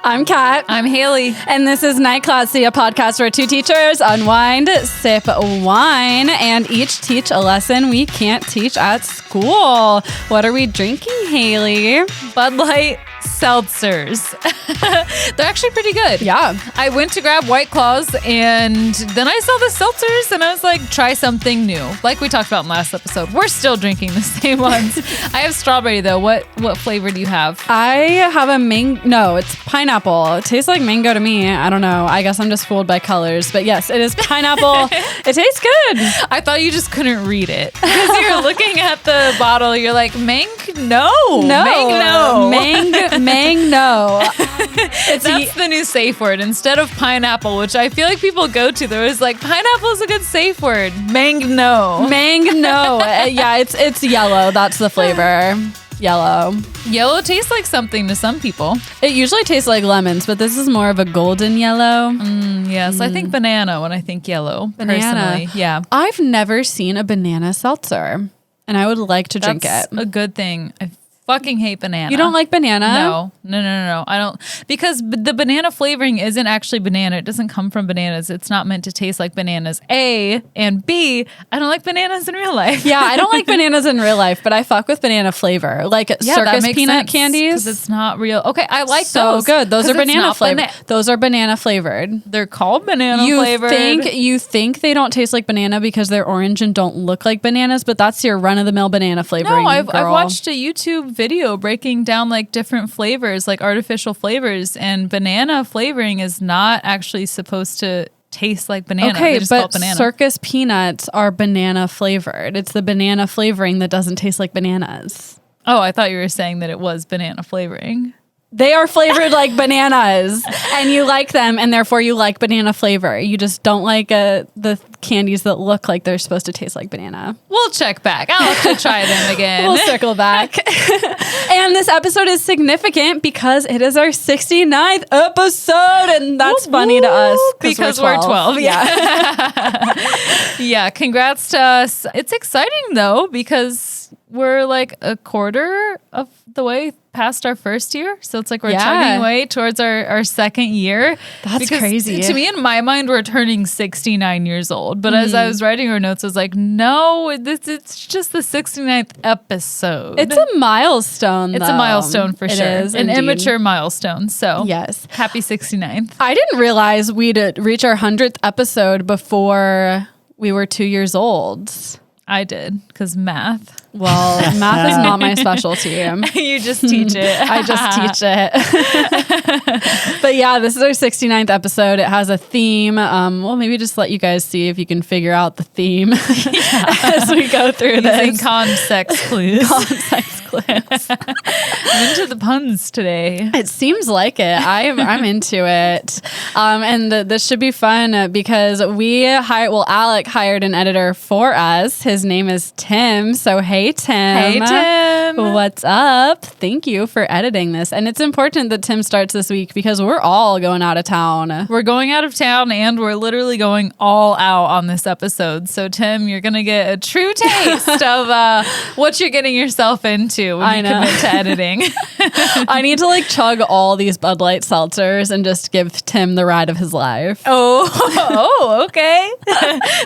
I'm Kat. I'm Hayley. And this is Night Class, a podcast where two teachers unwind, sip wine, and each teach a lesson we can't teach at school. What are we drinking, Hayley? Bud Light seltzers. They're actually pretty good. Yeah. I went to grab White Claws and then I saw the seltzers and I was like, try something new. Like we talked about in last episode, we're still drinking the same ones. I have strawberry though. What flavor do you have? I have a no, it's pineapple. It tastes like mango to me. I don't know. I guess I'm just fooled by colors. But yes, it is pineapple. It tastes good. I thought you just couldn't read it. Because you're looking at the bottle, you're like, no. That's the new safe word. Instead of pineapple, which I feel like people go to, there was like, pineapple is a good safe word. No. Yeah, it's yellow. That's the flavor. Yellow tastes like something to some people. It usually tastes like lemons, but this is more of a golden yellow. Yes, I think banana when I think yellow. Banana. Personally. Yeah. I've never seen a banana seltzer, and I would like to drink it. That's a good thing. I fucking hate banana. You don't like banana? No. I don't, because the banana flavoring isn't actually banana. It doesn't come from bananas. It's not meant to taste like bananas. A, and B, I don't like bananas in real life. Yeah, I don't like bananas in real life, but I fuck with banana flavor. Like circus peanut candies. Because it's not real. Okay, I like so those. Good. Those are banana flavored. Those are banana flavored. They're called banana flavored. You think they don't taste like banana because they're orange and don't look like bananas, but that's your run-of-the-mill banana flavoring. No, I've watched a YouTube video breaking down like different flavors, like artificial flavors, and banana flavoring is not actually supposed to taste like banana. Okay, but banana. circus peanuts are banana flavored. It's the banana flavoring that doesn't taste like bananas. Oh, I thought you were saying that it was banana flavoring. They are flavored like bananas, and you like them, and therefore you like banana flavor. You just don't like the candies that look like they're supposed to taste like banana. We'll check back. I'll have to try them again. We'll circle back. And this episode is significant because it is our 69th episode, and that's funny to us because we're 12. Yeah. Yeah, congrats to us. It's exciting though because we're like a quarter of the way past our first year. So it's like we're chugging away towards our second year. That's crazy. To me, in my mind, we're turning 69 years old. But as I was writing our notes, I was like, no, it's just the 69th episode. It's a milestone, It's a milestone for sure. It is, an indeed. immature milestone. So yes. Happy 69th. I didn't realize we'd reach our 100th episode before we were 2 years old. I did, because math. Well, math is not my specialty. You just teach it. I just teach it. But yeah, this is our 69th episode. It has a theme. Well, maybe just let you guys see if you can figure out the theme as we go through this. Using consex clues. Consex clues. I'm into the puns today. It seems like it. I'm into it. And this should be fun because Alec hired an editor for us. His name is Tim. So hey, Tim. Hey, Tim. What's up? Thank you for editing this. And it's important that Tim starts this week because we're all going out of town. We're going out of town and we're literally going all out on this episode. So, Tim, you're going to get a true taste of what you're getting yourself into when you commit to editing. I need to chug all these Bud Light seltzers and just give Tim the ride of his life. Oh, okay.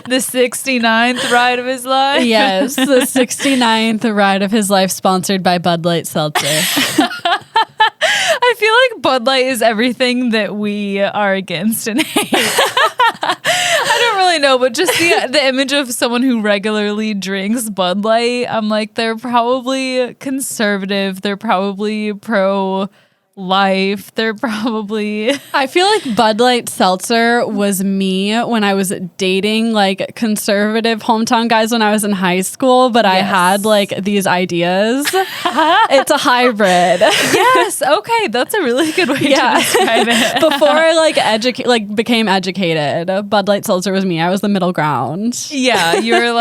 The 69th ride of his life. Yes, the 69th ride of his life, sponsored by Bud Light Seltzer. I feel like Bud Light is everything that we are against and hate. I don't really know, but just the image of someone who regularly drinks Bud Light, I'm like, they're probably conservative. They're probably pro life. They're probably... I feel like Bud Light Seltzer was me when I was dating conservative hometown guys when I was in high school, but I had these ideas. It's a hybrid. Yes. Okay. That's a really good way to describe it. Before I became educated, Bud Light Seltzer was me. I was the middle ground. Yeah. You were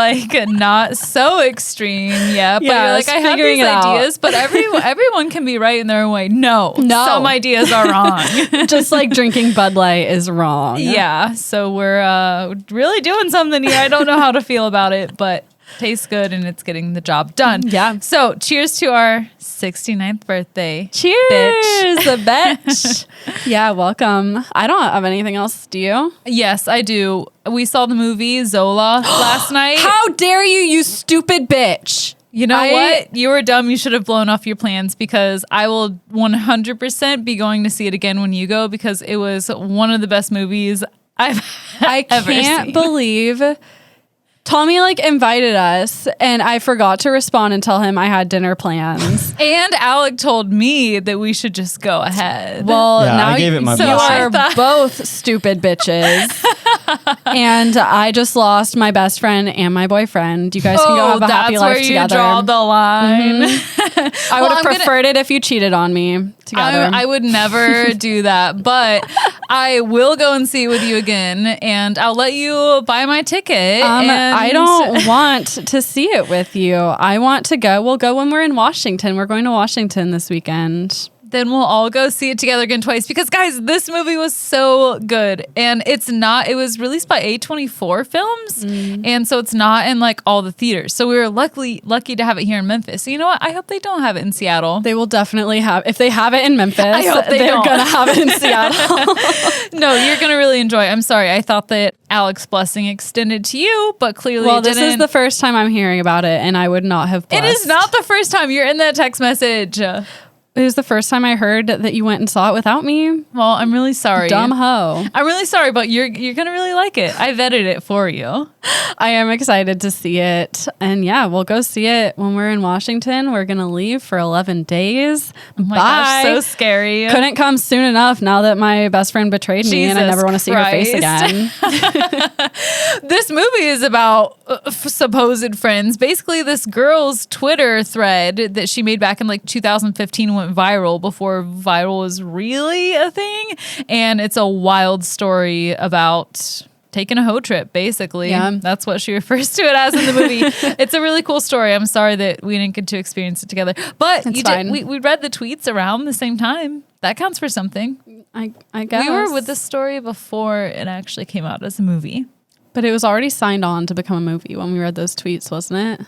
not so extreme yet, but you're I have these ideas, but everyone can be right in their own way. No. Some ideas are wrong. Just like drinking Bud Light is wrong. Yeah. So we're really doing something here. I don't know how to feel about it, but tastes good and it's getting the job done. Yeah. So cheers to our 69th birthday. Cheers, bitch. Yeah, welcome. I don't have anything else. Do you? Yes, I do. We saw the movie Zola last night. How dare you, you stupid bitch. You know what? You were dumb. You should have blown off your plans because I will 100% be going to see it again when you go because it was one of the best movies I can't believe Tommy like invited us and I forgot to respond and tell him I had dinner plans. And Alec told me that we should just go ahead. Well, yeah, now I gave it my you are both stupid bitches. And I just lost my best friend and my boyfriend. You guys can go have a happy life together. That's where you draw the line. I would have preferred it if you cheated on me together. I would never do that, but I will go and see it with you again, and I'll let you buy my ticket. I don't want to see it with you. I want to go. We'll go when we're in Washington. We're going to Washington this weekend. Then we'll all go see it together again twice because guys, this movie was so good. And it was released by A24 Films. And so it's not in like all the theaters. So we were lucky to have it here in Memphis. So you know what? I hope they don't have it in Seattle. They will definitely have, if they have it in Memphis, I hope they're going to have it in Seattle. No, you're going to really enjoy it. I'm sorry. I thought that Alec's blessing extended to you, but clearly it didn't. This is the first time I'm hearing about it and I would not have blessed. It is not the first time. You're in that text message. It was the first time I heard that you went and saw it without me. Well, I'm really sorry. Dumb hoe. I'm really sorry, but you're going to really like it. I vetted it for you. I am excited to see it. And yeah, we'll go see it when we're in Washington. We're going to leave for 11 days. Oh my Bye. gosh, so scary. Couldn't come soon enough now that my best friend betrayed me and I never want to see her face again. This movie is about supposed friends. Basically, this girl's Twitter thread that she made back in like 2015 went viral before viral was really a thing. And it's a wild story about taking a hoe trip, basically. Yeah. That's what she refers to it as in the movie. It's a really cool story. I'm sorry that we didn't get to experience it together. But we read the tweets around the same time. That counts for something. I guess. We were with this story before it actually came out as a movie. But it was already signed on to become a movie when we read those tweets, wasn't it?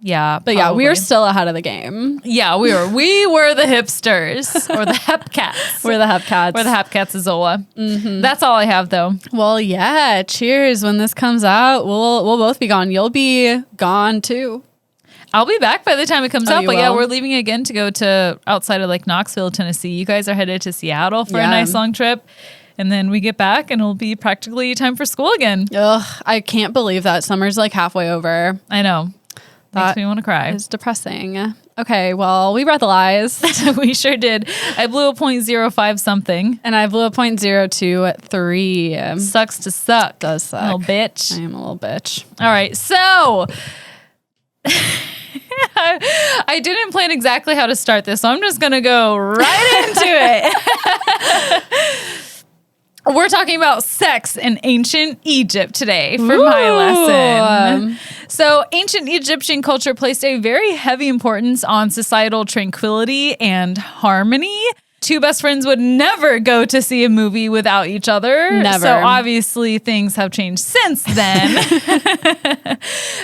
Yeah. But yeah, we were still ahead of the game. Yeah, we were. We were the hipsters or the hepcats. We're the hepcats. We're the hepcats of Zola. That's all I have, though. Well, yeah. Cheers. When this comes out, we'll both be gone. You'll be gone too. I'll be back by the time it comes out. But will? yeah, we're leaving again to go to outside of like Knoxville, Tennessee. You guys are headed to Seattle for a nice long trip. And then we get back and it'll be practically time for school again. Ugh, I can't believe that summer's like halfway over. I know. Makes me want to cry. It's depressing. Okay, well, we read the lies. We sure did. I blew a 0.05 something. And I blew a 0.023. Sucks to suck. Does suck. Little bitch. I am a little bitch. All right, so I didn't plan exactly how to start this, so I'm just going to go right into it. We're talking about sex in ancient Egypt today for my lesson. So ancient Egyptian culture placed a very heavy importance on societal tranquility and harmony. Two best friends would never go to see a movie without each other. Never. So obviously things have changed since then.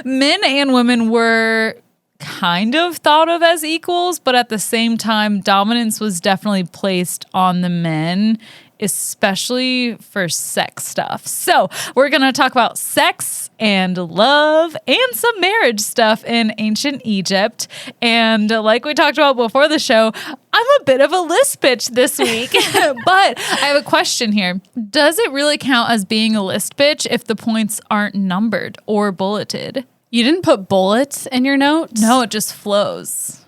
Men and women were kind of thought of as equals, but at the same time, dominance was definitely placed on the men, especially for sex stuff. So we're going to talk about sex and love and some marriage stuff in ancient Egypt. And like we talked about before the show, I'm a bit of a list bitch this week, but I have a question here. Does it really count as being a list bitch if the points aren't numbered or bulleted? You didn't put bullets in your notes? No, it just flows.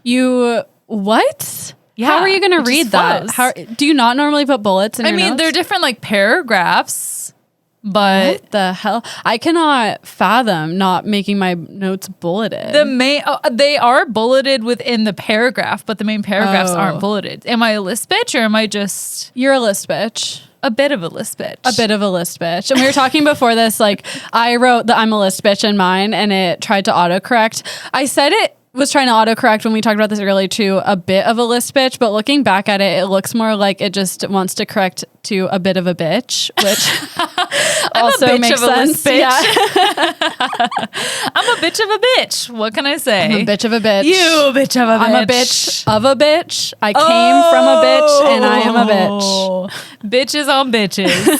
What? Yeah, how are you going to read that? flows. Do you not normally put bullets in your notes? They're different like paragraphs, but what the hell? I cannot fathom not making my notes bulleted. They are bulleted within the paragraph, but the main paragraphs aren't bulleted. Am I a list bitch or am I just You're a list bitch. a bit of a list bitch? A bit of a list bitch. And we were talking before this, like I wrote that I'm a list bitch in mine and it tried to autocorrect. I said it was trying to autocorrect when we talked about this earlier too, a bit of a list bitch, but looking back at it, it looks more like it just wants to correct to a bit of a bitch, which also bitch makes of a sense. bitch. Yeah. I'm a bitch of a bitch. What can I say? I'm a bitch of a bitch. You bitch of a bitch. I'm a bitch of a bitch. I came from a bitch and I am a bitch. Bitches on bitches.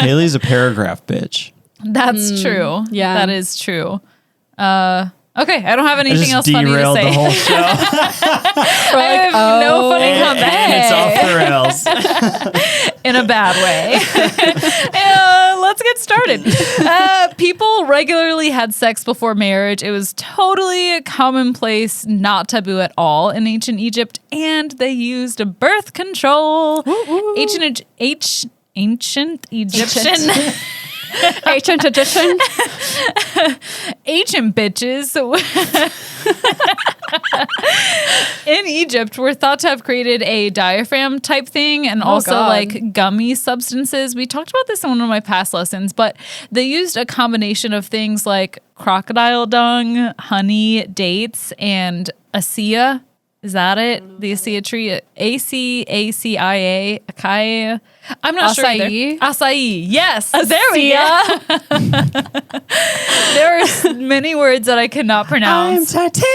Hayley's a paragraph bitch. That's true. yeah. That is true. Okay, I don't have I anything just else funny to derailed say. the whole show. I have no funny and comeback. it's off the rails. In a bad way. Let's get started. People regularly had sex before marriage. It was totally commonplace, not taboo at all in ancient Egypt, and they used birth control. Ancient Egyptian. Ancient Egyptian. Ancient bitches in Egypt were thought to have created a diaphragm type thing and also God. like gummy substances. We talked about this in one of my past lessons, but they used a combination of things like crocodile dung, honey, dates, and acacia. Is that it? The acacia tree? A-C-A-C-I-A. Acacia. I'm not sure Acai? either. Acai. Yes. There we go. There are many words that I cannot pronounce. I'm titanium.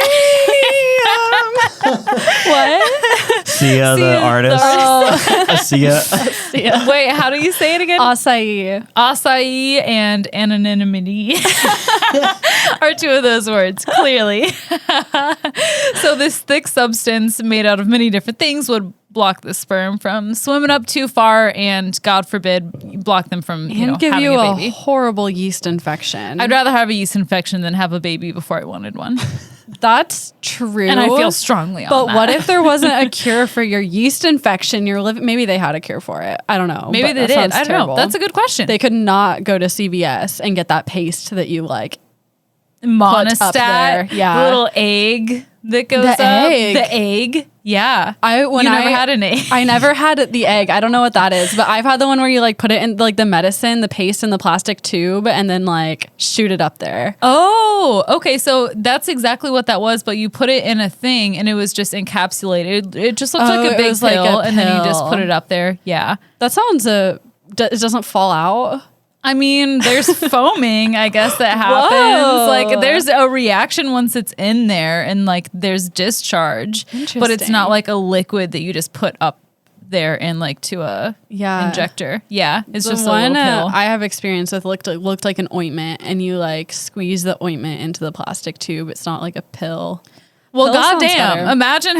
What? Sia, the artist. Sia. Wait, how do you say it again? Acai. Acai and anonymity are two of those words, clearly. So this thick substance made out of many different things would block the sperm from swimming up too far and, God forbid, block them from Give having you a baby. horrible yeast infection. I'd rather have a yeast infection than have a baby before I wanted one. That's true. And I feel strongly on But that. what if there wasn't a cure for your yeast infection? Maybe they had a cure for it. I don't know. Maybe but they that did. sounds I don't terrible. know. That's a good question. They could not go to CVS and get that paste that you like. Monostat, there, yeah. the little egg that goes The up. egg. The egg. Yeah. You never had an egg. I never had the egg. I don't know what that is, but I've had the one where you like put it in like the medicine, the paste in the plastic tube, and then like shoot it up there. Oh, okay. So that's exactly what that was, but you put it in a thing and it was just encapsulated. It just looked like a it big was pill, like a and then you just pill. put it up there. Yeah. That sounds it doesn't fall out. I mean, there's foaming, I guess, that happens. Whoa. Like, there's a reaction once it's in there, and like, there's discharge, but it's Interesting. not like a liquid that you just put up there in like to a injector. Yeah, it's The just one a little pill. I have experience with looked like an ointment, and you like squeeze the ointment into the plastic tube. It's not like a pill. Well, Pill sounds goddamn! better. Imagine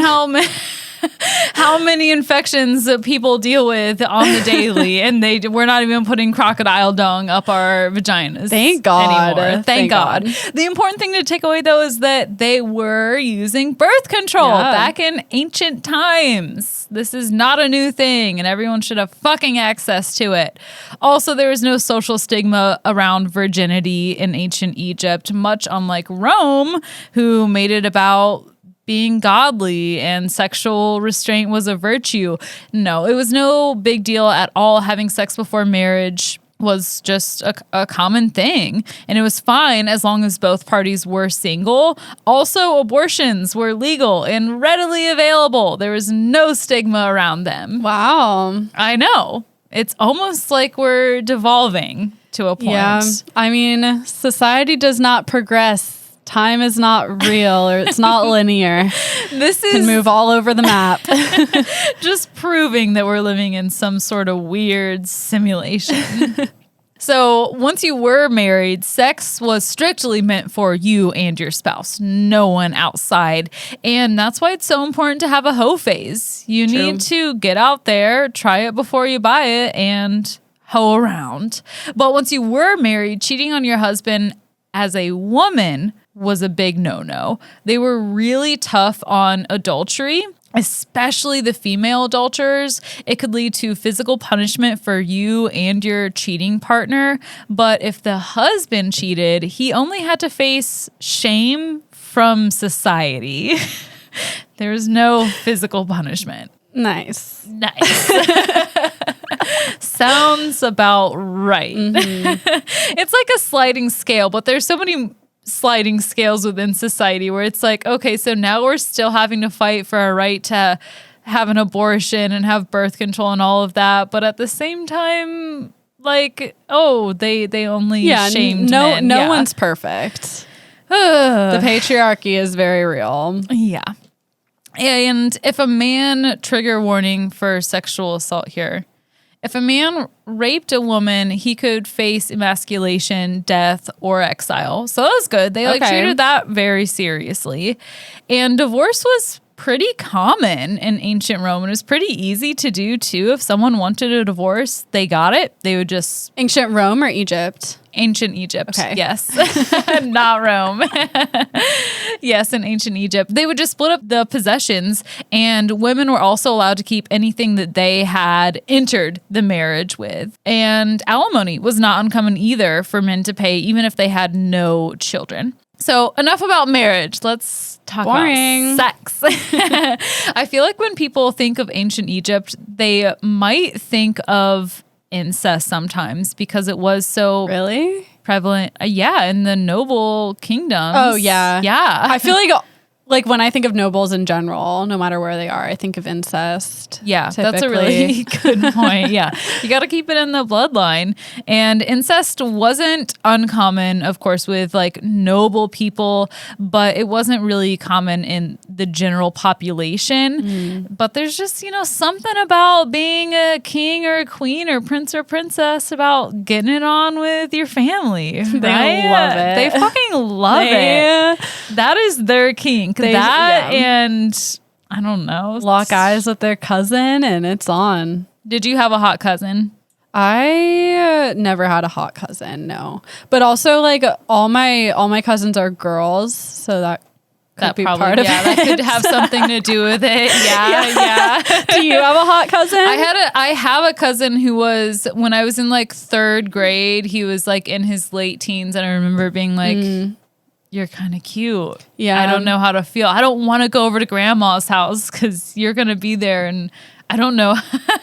how many infections that people deal with on the daily, and we're not even putting crocodile dung up our vaginas. Thank God. Anymore. Thank God. The important thing to take away though is that they were using birth control back in ancient times. This is not a new thing, and everyone should have fucking access to it. Also, there was no social stigma around virginity in ancient Egypt, much unlike Rome, who made it about being godly and sexual restraint was a virtue. No, it was no big deal at all. Having sex before marriage was just a common thing, and it was fine as long as both parties were single. Also, abortions were legal and readily available. There was no stigma around them. Wow. I know. It's almost like we're devolving to a point. Yeah. I mean, society does not progress. Time is not real, or it's not linear. This Can is move all over the map. just proving that we're living in some sort of weird simulation. So once you were married, sex was strictly meant for you and your spouse, no one outside. And that's why it's so important to have a hoe phase. You need to get out there, try it before you buy it, and hoe around. But once you were married, cheating on your husband as a woman was a big no-no. They were really tough on adultery, especially the female adulterers. It could lead to physical punishment for you and your cheating partner. But if the husband cheated, he only had to face shame from society. There's no physical punishment. Nice. Sounds about right. It's like a sliding scale, but there's so many sliding scales within society where it's like, okay, so now we're still having to fight for our right to have an abortion and have birth control and all of that. But at the same time, like, oh, they only shamed men. No one's perfect. The patriarchy is very real. Yeah. And if a man, trigger warning for sexual assault here, if a man raped a woman, he could face emasculation, death, or exile. So that was good. They treated that very seriously. And divorce was pretty common in ancient Rome. It was pretty easy to do too. If someone wanted a divorce, they got it. They would just... Ancient Rome or Egypt? Ancient Egypt. Okay. Yes. Not Rome. Yes, in ancient Egypt. They would just split up the possessions, and women were also allowed to keep anything that they had entered the marriage with. And alimony was not uncommon either for men to pay, even if they had no children. So enough about marriage. Let's talk about sex. I feel like when people think of ancient Egypt, they might think of incest sometimes because it was so really prevalent. In the noble kingdoms. Oh, yeah. Yeah. I feel like when I think of nobles in general, no matter where they are, I think of incest. Yeah, typically. That's a really good point. Yeah, you got to keep it in the bloodline. And incest wasn't uncommon, of course, with like noble people, but it wasn't really common in the general population. But there's just, something about being a king or a queen or prince or princess about getting it on with your family. They love it. They fucking love it. That is their king. And I don't know. Lock eyes with their cousin and it's on. Did you have a hot cousin? I never had a hot cousin, no. But also like all my cousins are girls, so that could be probably, part of it. That could have something to do with it. Yeah. Do you have a hot cousin? I have a cousin who was, when I was in like 3rd grade, he was like in his late teens, and I remember being like, you're kind of cute. Yeah. I don't know how to feel. I don't want to go over to grandma's house because you're going to be there, and I don't know.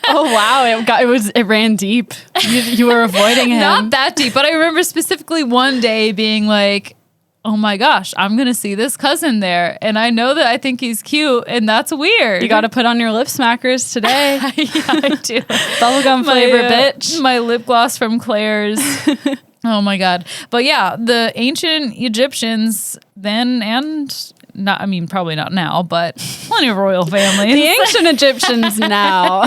Oh, wow. It ran deep. You were avoiding him. Not that deep, but I remember specifically one day being like, oh my gosh, I'm going to see this cousin there. And I know that I think he's cute, and that's weird. You got to put on your lip smackers today. Yeah, I do. Bubblegum flavor, bitch. My lip gloss from Claire's. Oh my God. But yeah, the ancient Egyptians then, and not, I mean, probably not now, but plenty of royal families. The ancient Egyptians now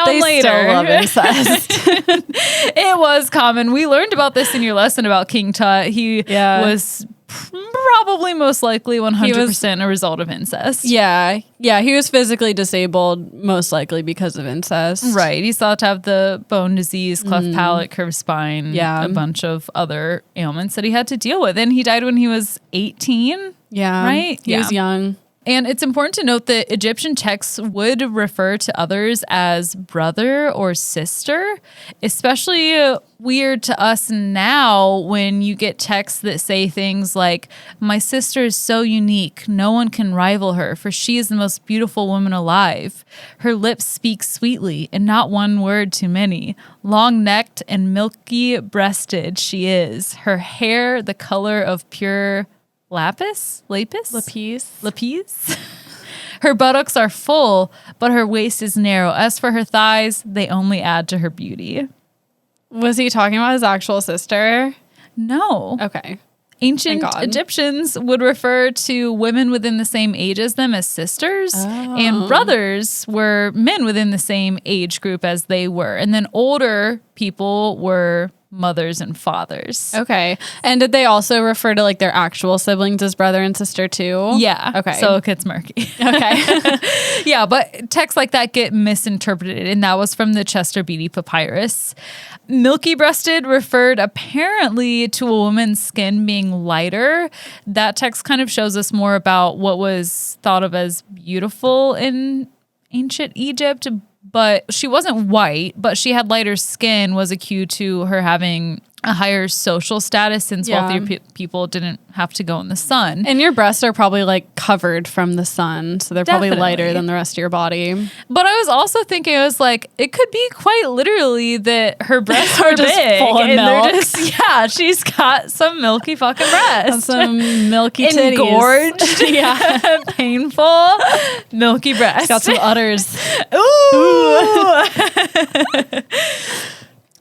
they later. Still love incest. It was common. We learned about this in your lesson about King Tut. He was probably most likely 100% a result of incest. Yeah. He was physically disabled most likely because of incest. Right. He's thought to have the bone disease, cleft palate, curved spine, a bunch of other ailments that he had to deal with. And he died when he was 18. Yeah. Right? He was young. And it's important to note that Egyptian texts would refer to others as brother or sister, especially weird to us now when you get texts that say things like, my sister is so unique, no one can rival her, for she is the most beautiful woman alive. Her lips speak sweetly, and not one word too many. Long-necked and milky-breasted she is. Her hair the color of pure lapis? Her buttocks are full, but her waist is narrow. As for her thighs, they only add to her beauty. Was he talking about his actual sister? No. Okay. Ancient Egyptians would refer to women within the same age as them as sisters, and brothers were men within the same age group as they were. And then older people were mothers and fathers. Okay. And did they also refer to like their actual siblings as brother and sister too? Yeah. Okay. So it gets murky. Okay. Yeah, but texts like that get misinterpreted, and that was from the Chester Beatty Papyrus. Milky-breasted referred apparently to a woman's skin being lighter. That text kind of shows us more about what was thought of as beautiful in ancient Egypt, but she wasn't white, but she had lighter skin was a cue to her having a higher social status, since wealthier people didn't have to go in the sun. And your breasts are probably like covered from the sun, so they're probably lighter than the rest of your body. But I was also thinking, I was like, it could be quite literally that her breasts are just big, full of milk. She's got some milky fucking breasts, some milky titties, engorged, painful, milky breasts. Got some udders. Ooh.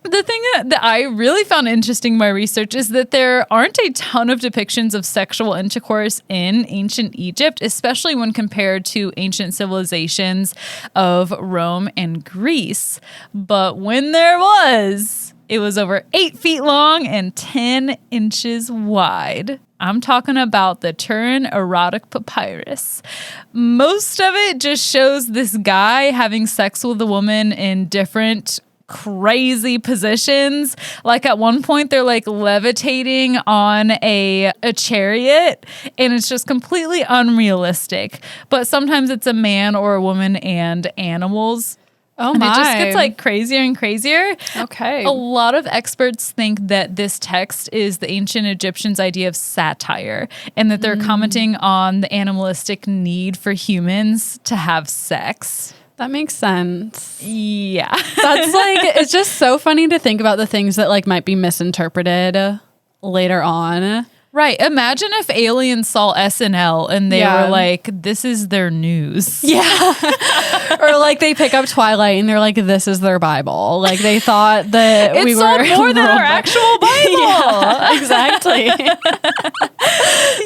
The thing that I really found interesting in my research is that there aren't a ton of depictions of sexual intercourse in ancient Egypt, especially when compared to ancient civilizations of Rome and Greece. But when there was, it was over 8 feet long and 10 inches wide. I'm talking about the Turin erotic papyrus. Most of it just shows this guy having sex with a woman in different crazy positions. Like at one point they're like levitating on a chariot, and it's just completely unrealistic. But sometimes it's a man or a woman and animals. Oh and my. it just gets like crazier and crazier. Okay. A lot of experts think that this text is the ancient Egyptians' idea of satire, and that they're commenting on the animalistic need for humans to have sex. That makes sense. Yeah. That's like, it's just so funny to think about the things that like might be misinterpreted later on. Right. Imagine if aliens saw SNL and they Yeah. were like, this is their news. Yeah. Or like they pick up Twilight and they're like, this is their Bible. Like they thought that It we sold were more than our world- actual Bible. Yeah, exactly.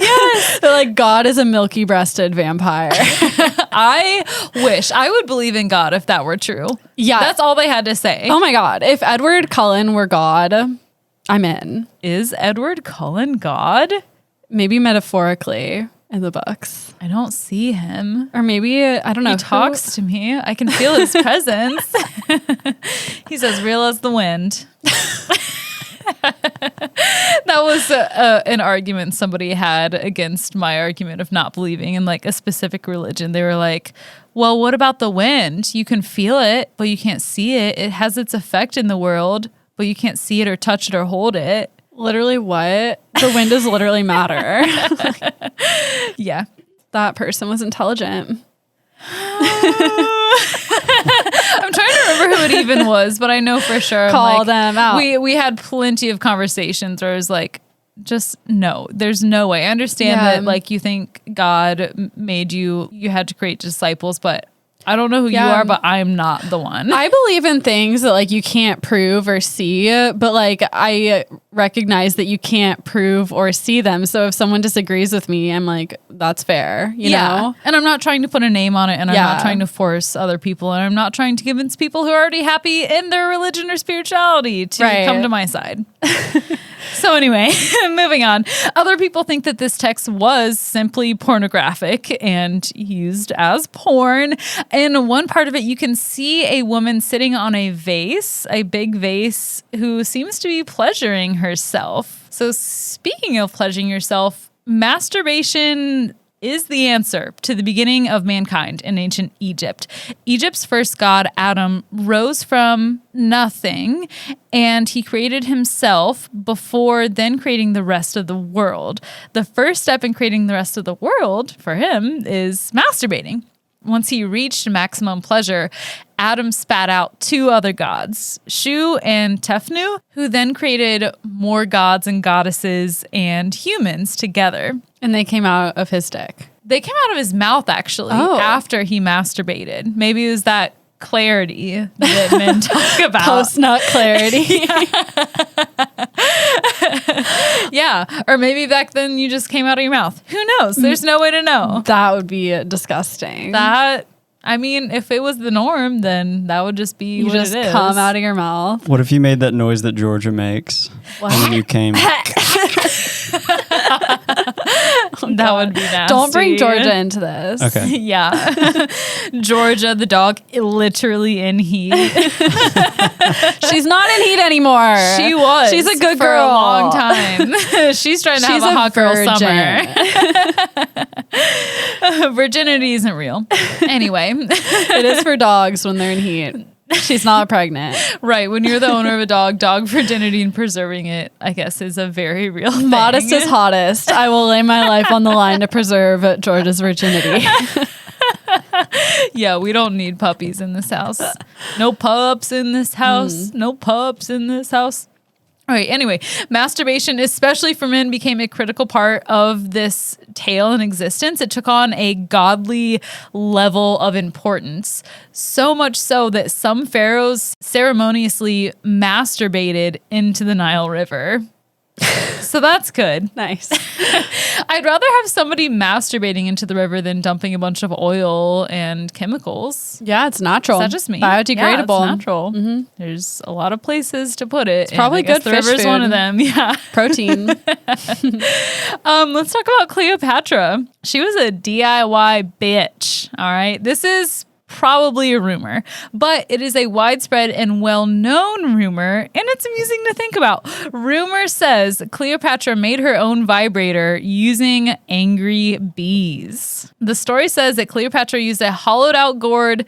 Yes. They're like, God is a milky-breasted vampire. I wish I would believe in God if that were true. Yeah. That's all they had to say. Oh my God. If Edward Cullen were God, I'm in. Is Edward Cullen God? Maybe metaphorically in the books. I don't see him. Or maybe, I don't know. He talks to me. I can feel his presence. He's as real as the wind. That was an argument somebody had against my argument of not believing in like a specific religion. They were like, well, what about the wind? You can feel it, but you can't see it. It has its effect in the world, but you can't see it or touch it or hold it. Literally what? The wind is literally matter. Yeah. That person was intelligent. I'm trying to remember who it even was, but I know for sure. Call them out. We had plenty of conversations where it was like, just no, there's no way. I understand Yeah. that like you think God made you had to create disciples, but I don't know who you Yeah. are, but I'm not the one. I believe in things that like you can't prove or see, but like I recognize that you can't prove or see them. So if someone disagrees with me, I'm like, that's fair, you know? And I'm not trying to put a name on it, and I'm Yeah. not trying to force other people, and I'm not trying to convince people who are already happy in their religion or spirituality to Right. come to my side. So anyway, moving on. Other people think that this text was simply pornographic and used as porn. In one part of it, you can see a woman sitting on a vase, a big vase, who seems to be pleasuring herself. So speaking of pleasuring yourself, masturbation is the answer to the beginning of mankind in ancient Egypt. Egypt's first god, Adam, rose from nothing, and he created himself before then creating the rest of the world. The first step in creating the rest of the world for him is masturbating. Once he reached maximum pleasure, Adam spat out 2 other gods, Shu and Tefnu, who then created more gods and goddesses and humans together. And they came out of his dick. They came out of his mouth, actually, Oh. after he masturbated. Maybe it was that clarity that men talk about. Post-nut clarity. Yeah. Or maybe back then you just came out of your mouth. Who knows? There's no way to know. That would be disgusting. That, I mean, if it was the norm, then that would just be you what just it is. come out of your mouth. What if you made that noise that Georgia makes when you came? That would be nasty. Don't bring Georgia into this. Okay. Yeah. Georgia, the dog, literally in heat. She's not in heat anymore. She was. She's a good for girl. a long time. She's trying to She's have a hot girl virgin. summer. Virginity isn't real. Anyway. It is for dogs when they're in heat. She's not pregnant. Right. When you're the owner of a dog virginity and preserving it, I guess, is a very real thing. Modest is hottest. I will lay my life on the line to preserve Georgia's virginity. Yeah, we don't need puppies in this house. No pups in this house. No pups in this house. All right, anyway, masturbation, especially for men, became a critical part of this tale in existence. It took on a godly level of importance, so much so that some pharaohs ceremoniously masturbated into the Nile River. So that's good. Nice. I'd rather have somebody masturbating into the river than dumping a bunch of oil and chemicals. Yeah, it's natural. Is that just me? Biodegradable. Yeah, it's natural. Mm-hmm. There's a lot of places to put it. It's probably good the fish river's food. one of them. Yeah. Protein. Let's talk about Cleopatra. She was a DIY bitch. All right. This is probably a rumor, but it is a widespread and well-known rumor, and it's amusing to think about. Rumor says Cleopatra made her own vibrator using angry bees. The story says that Cleopatra used a hollowed-out gourd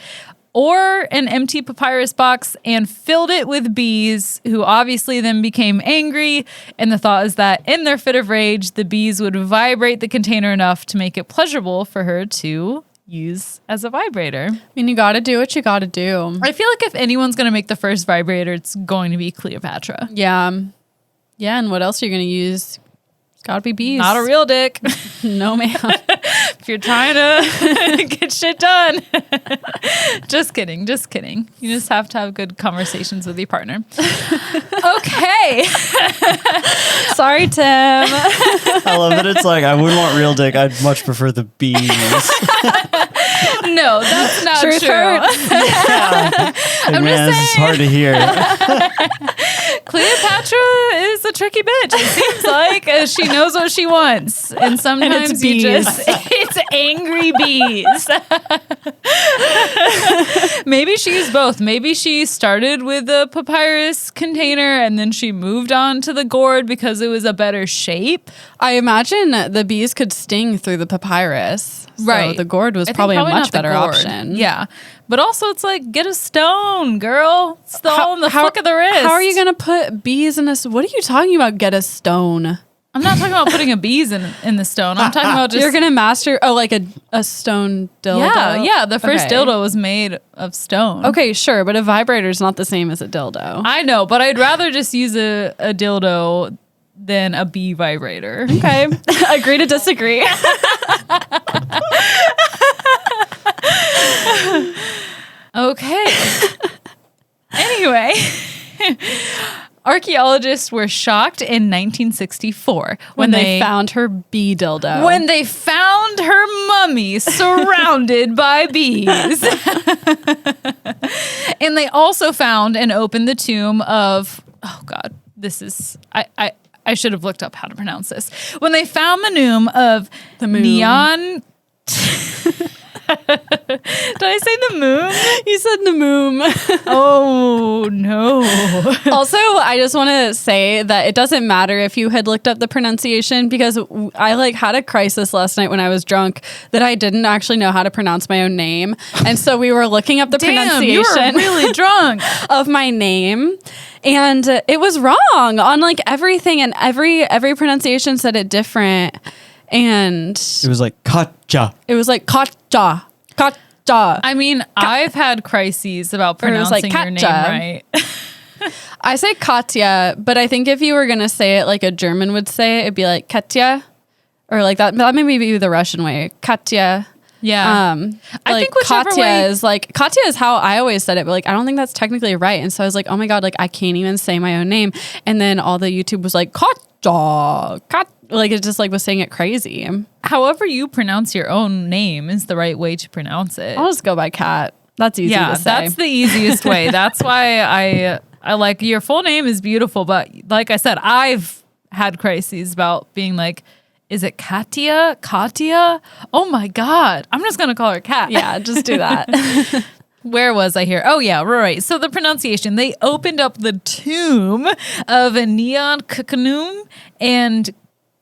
or an empty papyrus box and filled it with bees, who obviously then became angry. And the thought is that in their fit of rage, the bees would vibrate the container enough to make it pleasurable for her to use as a vibrator. I mean, you gotta do what you gotta do. I feel like if anyone's going to make the first vibrator, it's going to be Cleopatra. Yeah. Yeah, and what else are you gonna use? It's gotta be bees. Not a real dick. No, ma'am. If you're trying to get shit done. Just kidding. Just kidding. You just have to have good conversations with your partner. Okay. Sorry, Tim. I love that it's like, I wouldn't want real dick. I'd much prefer the bees. No, that's not Truth true. hurts. Like, man, this is hard to hear. Cleopatra is a tricky bitch. It seems like she knows what she wants. And sometimes it's you bees. it's angry bees. Maybe she's both. Maybe she started with a papyrus container and then she moved on to the gourd because it was a better shape. I imagine the bees could sting through the papyrus. Right. So the gourd was I think probably a not much the better gourd. option. Yeah. But also it's like, get a stone, girl. It's the all in the flick of the wrist. How are you going to put bees in this? What are you talking about? Get a stone. I'm not talking about putting a bees in the stone. I'm talking about just... You're going to like a stone dildo? Yeah. The first Okay. dildo was made of stone. Okay, sure. But a vibrator is not the same as a dildo. I know, but I'd rather just use a dildo than a bee vibrator. Okay. Agree to disagree. Okay. Anyway, archaeologists were shocked in 1964 when they found her bee dildo. when they found her mummy surrounded by bees. And they also found and opened the tomb of, oh God, this is, I should have looked up how to pronounce this. When they found the tomb of The moon. Neon. Did I say the moon? You said the moon. Oh, no. Also, I just want to say that it doesn't matter if you had looked up the pronunciation, because I had a crisis last night when I was drunk that I didn't actually know how to pronounce my own name. And so we were looking up the Damn, you were pronunciation really drunk. of my name. And it was wrong on everything, and every pronunciation said it different. And It was like, Katja. it was like Katja. I mean, I've had crises about Or it was like pronouncing your name Katja. right. I say Katja, but I think if you were going to say it like a German would say it, it'd be like Katja. Or like that may be the Russian way. Katja. Yeah. I think whichever Katya way- is Katya is how I always said it, but I don't think that's technically right. And so I was like, oh my God, I can't even say my own name. And then all the YouTube was like, Katja, it just was saying it crazy. However you pronounce your own name is the right way to pronounce it. I'll just go by Kat. That's easy to say. That's the easiest way. That's why I like your full name is beautiful, but like I said, I've had crises about being like, is it Katya? Oh my God. I'm just going to call her Kat. Yeah, just do that. Where was I here? Oh yeah, right. So the pronunciation, they opened up the tomb of Neon Kukunum and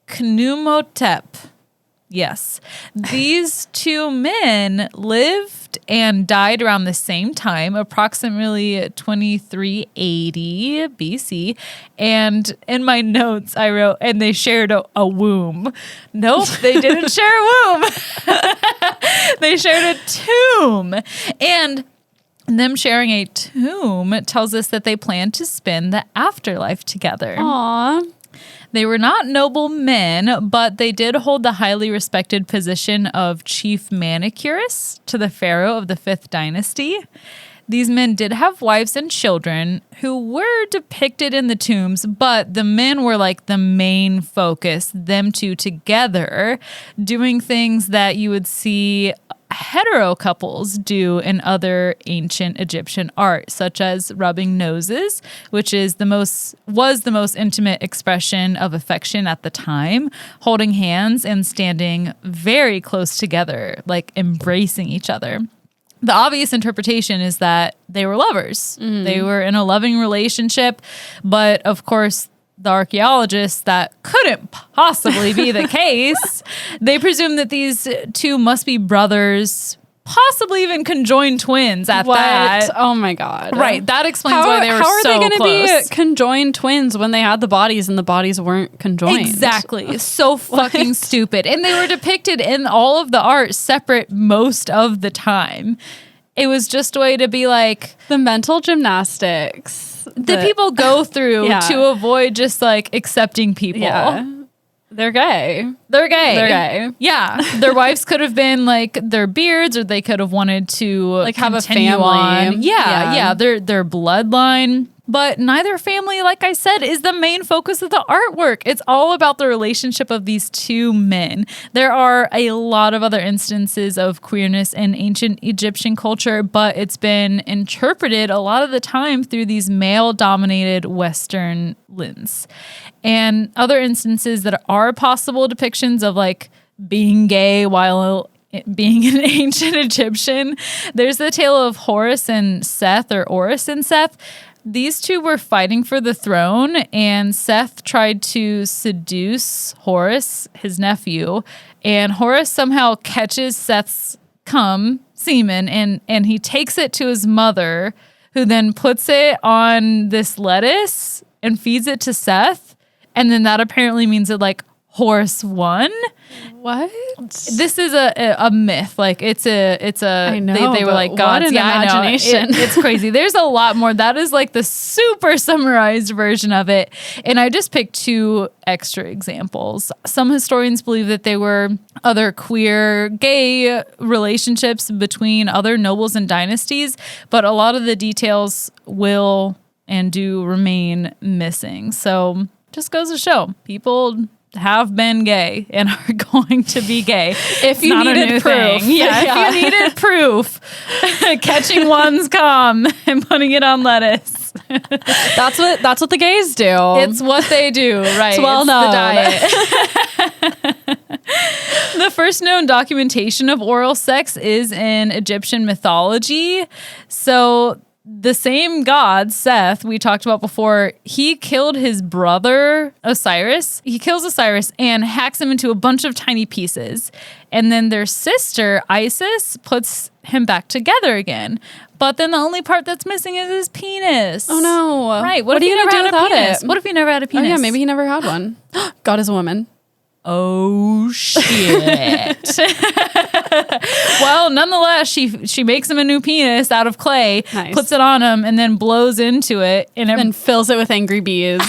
Khnumhotep. Yes. These two men lived and died around the same time, approximately 2380 BC. And in my notes, I wrote, and they shared a womb. Nope, they didn't share a womb. They shared a tomb. And Them sharing a tomb tells us that they planned to spend the afterlife together. Aw. They were not noble men, but they did hold the highly respected position of chief manicurist to the pharaoh of the 5th dynasty. These men did have wives and children who were depicted in the tombs, but the men were like the main focus, them two together, doing things that you would see hetero couples do in other ancient Egyptian art, such as rubbing noses, which was the most intimate expression of affection at the time, holding hands and standing very close together, like embracing each other. The obvious interpretation is that they were lovers. Mm-hmm. They were in a loving relationship, but of course, the archaeologists, that couldn't possibly be the case. They presume that these two must be brothers, possibly even conjoined twins at that. Oh my God. Right. That explains why they were so close. How are they going to be conjoined twins when they had the bodies and the bodies weren't conjoined? Exactly. So fucking stupid. And they were depicted in all of the art separate most of the time. It was just a way to be like... The mental gymnastics that people go through to avoid just like accepting people. Yeah. They're gay. They're gay. They're gay. Yeah. Their wives could have been like their beards, or they could have wanted to like have a family. On. Yeah. Their bloodline. But neither family, like I said, is the main focus of the artwork. It's all about the relationship of these two men. There are a lot of other instances of queerness in ancient Egyptian culture, but it's been interpreted a lot of the time through these male-dominated Western lens. And other instances that are possible depictions of like being gay while being an ancient Egyptian. There's the tale of Horus and Seth, or Orus and Seth. These two were fighting for the throne, and Seth tried to seduce Horus, his nephew, and Horus somehow catches Seth's semen, and he takes it to his mother, who then puts it on this lettuce and feeds it to Seth, and then that apparently means that like Horus won. What? This is a myth. Like it's a. I know, they were like gods. What an imagination. It's crazy. There's a lot more. That is like the super summarized version of it. And I just picked 2 extra examples. Some historians believe that they were other queer, gay relationships between other nobles and dynasties, but a lot of the details will and do remain missing. So just goes to show people have been gay and are going to be gay. If you needed proof. Yeah, if you needed proof. Catching one's cum and putting it on lettuce. That's what the gays do. It's what they do, right? It's well known. The diet. The first known documentation of oral sex is in Egyptian mythology. So the same god, Seth, we talked about before, he killed his brother, Osiris. He kills Osiris and hacks him into a bunch of tiny pieces. And then their sister, Isis, puts him back together again. But then the only part that's missing is his penis. Oh, no. Right. What if he never had a penis? What if he never had a penis? Oh, yeah, maybe he never had one. God is a woman. Oh, shit. Well, nonetheless, she makes him a new penis out of clay, nice. Puts it on him, and then blows into it. And fills it with angry bees.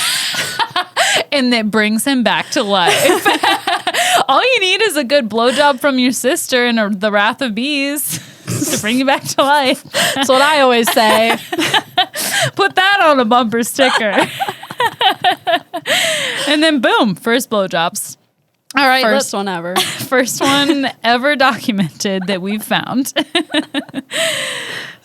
And it brings him back to life. All you need is a good blowjob from your sister and the wrath of bees to bring you back to life. That's what I always say. Put that on a bumper sticker. And then boom, first blowjobs. All right. First one ever. First one ever documented that we've found.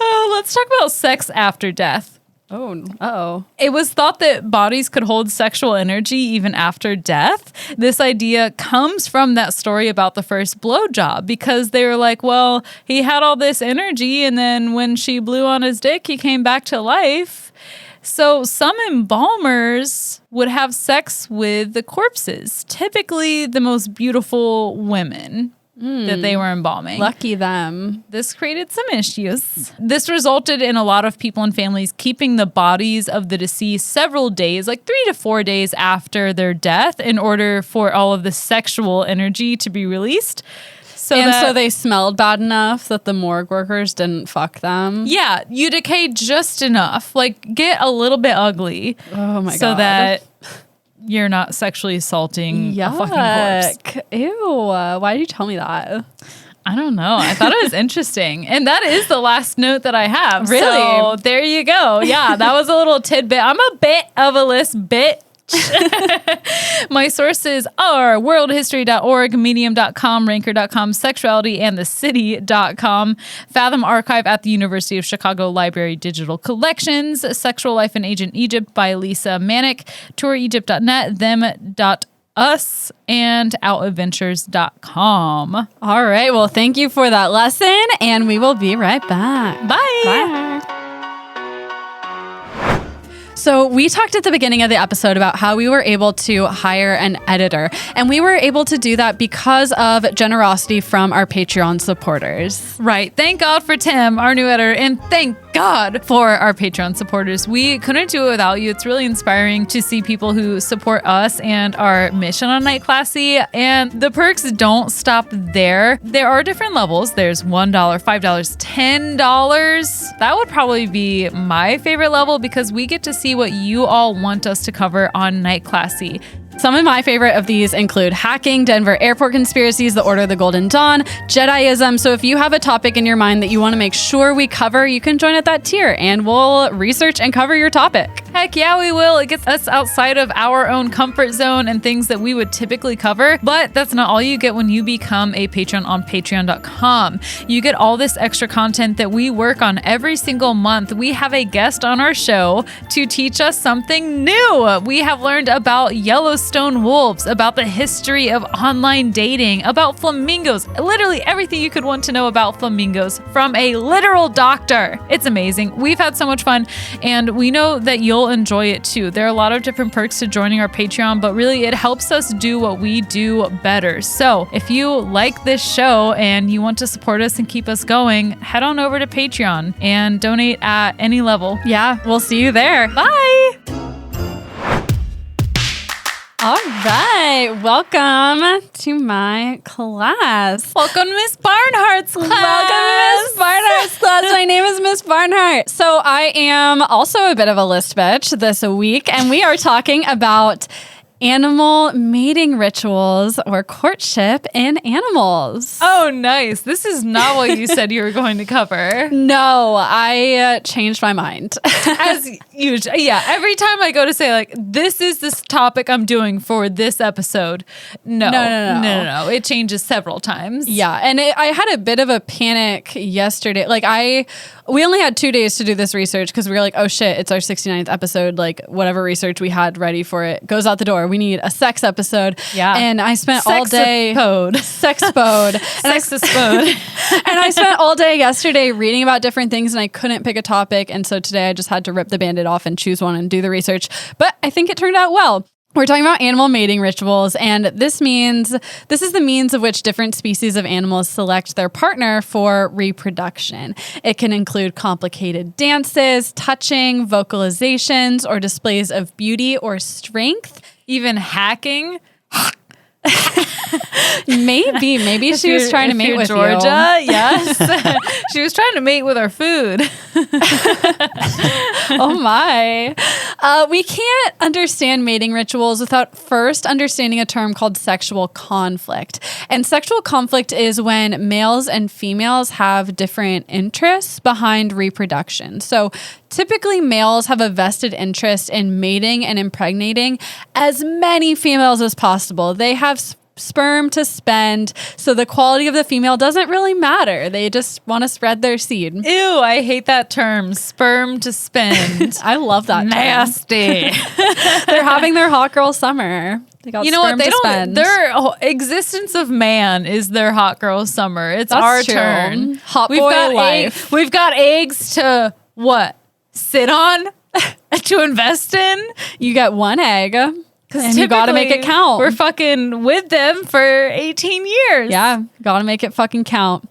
Let's talk about sex after death. Oh, uh-oh. It was thought that bodies could hold sexual energy even after death. This idea comes from that story about the first blowjob, because they were like, well, he had all this energy, and then when she blew on his dick, he came back to life. So some embalmers would have sex with the corpses, typically the most beautiful women that they were embalming. Lucky them. This created some issues. This resulted in a lot of people and families keeping the bodies of the deceased several days, like 3 to 4 days after their death, in order for all of the sexual energy to be released. So they smelled bad enough that the morgue workers didn't fuck them. Yeah, you decay just enough. Like, get a little bit ugly. Oh my god. So that you're not sexually assaulting a fucking corpse. Ew. Why did you tell me that? I don't know. I thought it was interesting. And that is the last note that I have. Really? So there you go. Yeah, that was a little tidbit. I'm a bit of a list bitch. My sources are worldhistory.org, medium.com, ranker.com, sexualityandthecity.com, Fathom Archive at the University of Chicago Library Digital Collections, Sexual Life in Ancient Egypt by Lisa Manick, touregypt.net, them.us, and outadventures.com. All right. Well, thank you for that lesson, and we will be right back. Bye. Bye. So we talked at the beginning of the episode about how we were able to hire an editor, and we were able to do that because of generosity from our Patreon supporters. Right. Thank God for Tim, our new editor, and thank God for our Patreon supporters. We couldn't do it without you. It's really inspiring to see people who support us and our mission on Night Classy, and the perks don't stop there. There are different levels. There's $1, $5, $10. That would probably be my favorite level because we get to see what you all want us to cover on Night Classy. Some of my favorite of these include hacking, Denver airport conspiracies, the Order of the Golden Dawn, Jediism. So if you have a topic in your mind that you want to make sure we cover, you can join at that tier and we'll research and cover your topic. Heck yeah, we will. It gets us outside of our own comfort zone and things that we would typically cover. But that's not all you get when you become a patron on patreon.com. You get all this extra content that we work on every single month. We have a guest on our show to teach us something new. We have learned about Yellowstone wolves, about the history of online dating, about flamingos, literally everything you could want to know about flamingos from a literal doctor. It's amazing. We've had so much fun and we know that you'll enjoy it too. There are a lot of different perks to joining our Patreon, but really it helps us do what we do better. So if you like this show and you want to support us and keep us going, head on over to Patreon and donate at any level. Yeah, we'll see you there. Bye! All right. Welcome to my class. Welcome to Miss Barnhart's class. Welcome to Miss Barnhart's class. My name is Miss Barnhart. So I am also a bit of a list bitch this week, and we are talking about animal mating rituals or courtship in animals. Oh, nice. This is not what you said you were going to cover. No, I changed my mind. As usual. Yeah, every time I go to say, like, this is this topic I'm doing for this episode. No. It changes several times. Yeah, and I had a bit of a panic yesterday. Like, we only had 2 days to do this research because we were like, oh shit, it's our 69th episode. Like, whatever research we had ready for it goes out the door. We need a sex episode. Yeah. And I spent all day. Sexpode. And I spent all day yesterday reading about different things and I couldn't pick a topic. And so today I just had to rip the Band-Aid off and choose one and do the research. But I think it turned out well. We're talking about animal mating rituals, and this is the means of which different species of animals select their partner for reproduction. It can include complicated dances, touching, vocalizations, or displays of beauty or strength. Even hacking. Maybe she was trying to mate with Georgia, yes. She was trying to mate with our food. Oh my. We can't understand mating rituals without first understanding a term called sexual conflict. And sexual conflict is when males and females have different interests behind reproduction. So typically males have a vested interest in mating and impregnating as many females as possible. They have sperm to spend, so the quality of the female doesn't really matter. They just want to spread their seed. Ew, I hate that term, sperm to spend. I love that term. Nasty. They're having their hot girl summer. They got sperm to spend. Their existence of man is their hot girl summer. It's That's our true. turn. Hot boy life. We've got eggs to what? Sit on? To invest in? You get one egg. And you gotta make it count. We're fucking with them for 18 years. Yeah, gotta make it fucking count.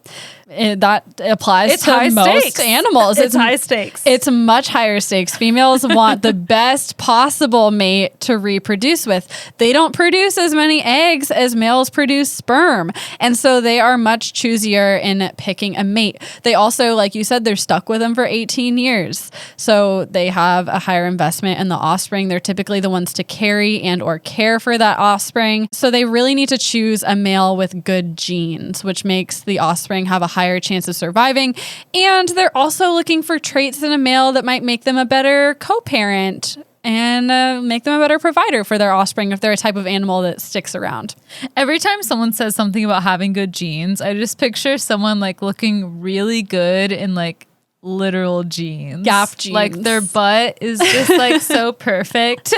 That applies to most animals. It's high stakes. It's much higher stakes. Females want the best possible mate to reproduce with. They don't produce as many eggs as males produce sperm. And so they are much choosier in picking a mate. They also, like you said, they're stuck with them for 18 years. So they have a higher investment in the offspring. They're typically the ones to carry and or care for that offspring. So they really need to choose a male with good genes, which makes the offspring have a higher chance of surviving. And they're also looking for traits in a male that might make them a better co-parent and make them a better provider for their offspring if they're a type of animal that sticks around. Every time someone says something about having good genes, I just picture someone like looking really good in like literal jeans. Gap jeans. Like their butt is just like so perfect.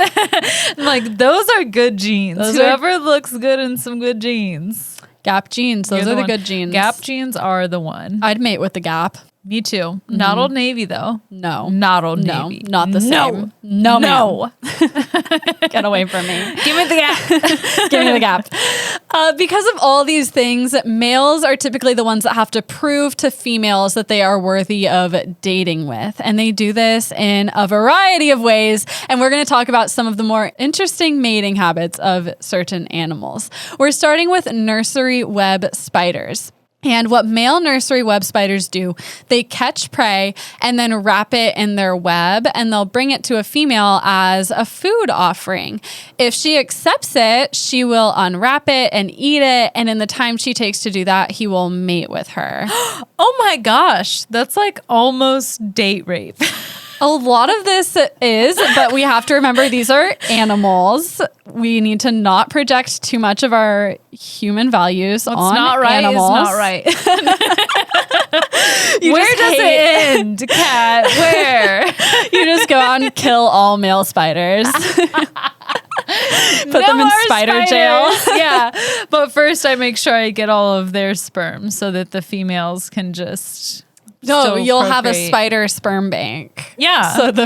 Like those are good jeans. Whoever looks good in some good jeans. Gap jeans. Those are the good jeans. Gap jeans are the one. I'd mate with the Gap. Me too. Not Old Navy though. No. Not Old Navy. Not the same. No. Get away from me. Give me the Gap. Give me the Gap. Because of all these things, males are typically the ones that have to prove to females that they are worthy of dating with. And they do this in a variety of ways. And we're going to talk about some of the more interesting mating habits of certain animals. We're starting with nursery web spiders. And what male nursery web spiders do, they catch prey and then wrap it in their web, and they'll bring it to a female as a food offering. If she accepts it, she will unwrap it and eat it. And in the time she takes to do that, he will mate with her. Oh my gosh. That's like almost date rape. A lot of this is, but we have to remember these are animals. We need to not project too much of our human values on animals. It's not right. Where does it end, Kat? Where? You just go out and kill all male spiders. Put them in spider jail. Yeah. But first I make sure I get all of their sperm so that the females can just... No, you'll have a spider sperm bank. Yeah. So the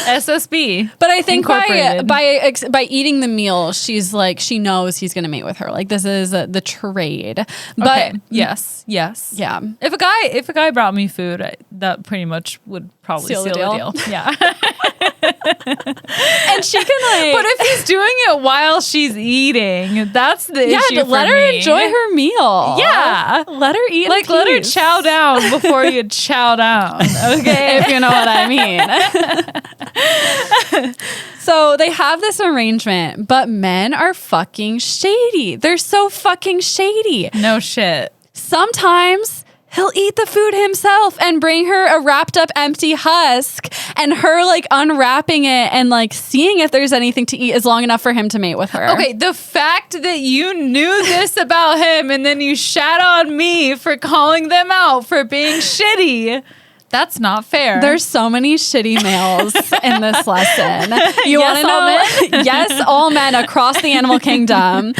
SSB. But I think by eating the meal, she's like, she knows he's going to mate with her. Like this is the trade. But okay. Yes. Yeah. If a guy brought me food, that pretty much would probably seal the deal. Yeah. And she can but if he's doing it while she's eating, that's the issue. Yeah, let her enjoy her meal. Yeah, let her eat. Like let her chow down before you chow down. Okay, if you know what I mean. So they have this arrangement, but men are fucking shady. They're so fucking shady. No shit. Sometimes he'll eat the food himself and bring her a wrapped up empty husk, and her like unwrapping it and like seeing if there's anything to eat is long enough for him to mate with her. Okay, the fact that you knew this about him and then you shat on me for calling them out for being shitty. That's not fair. There's so many shitty males in this lesson. You want to know? Men? Yes, all men across the animal kingdom.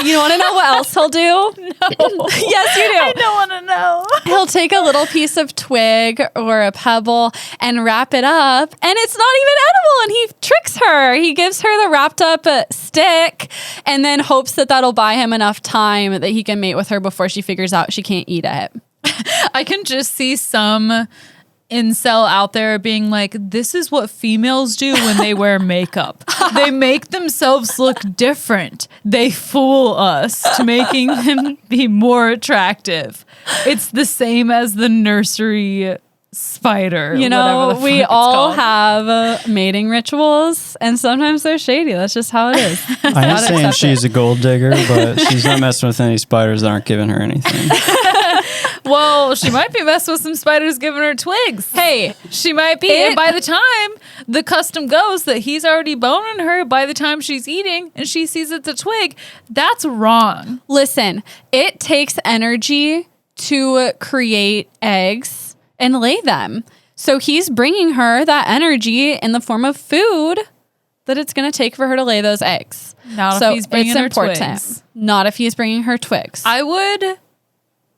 You want to know what else he'll do? No. Yes, you do. I don't want to know. He'll take a little piece of twig or a pebble and wrap it up, and it's not even edible, and he tricks her. He gives her the wrapped up stick and then hopes that that'll buy him enough time that he can mate with her before she figures out she can't eat it. I can just see some incel out there being like, this is what females do when they wear makeup. They make themselves look different. They fool us to making them be more attractive. It's the same as the nursery spider. You know, we all have mating rituals, and sometimes they're shady. That's just how it is. I ain't saying she's a gold digger, but she's not messing with any spiders that aren't giving her anything. Well, she might be messing with some spiders giving her twigs. Hey, she might be. And by the time the custom goes that he's already boning her, by the time she's eating and she sees it's a twig, that's wrong. Listen, it takes energy to create eggs and lay them. So he's bringing her that energy in the form of food that it's going to take for her to lay those eggs. Not if he's bringing her twigs. Not if he's bringing her twigs.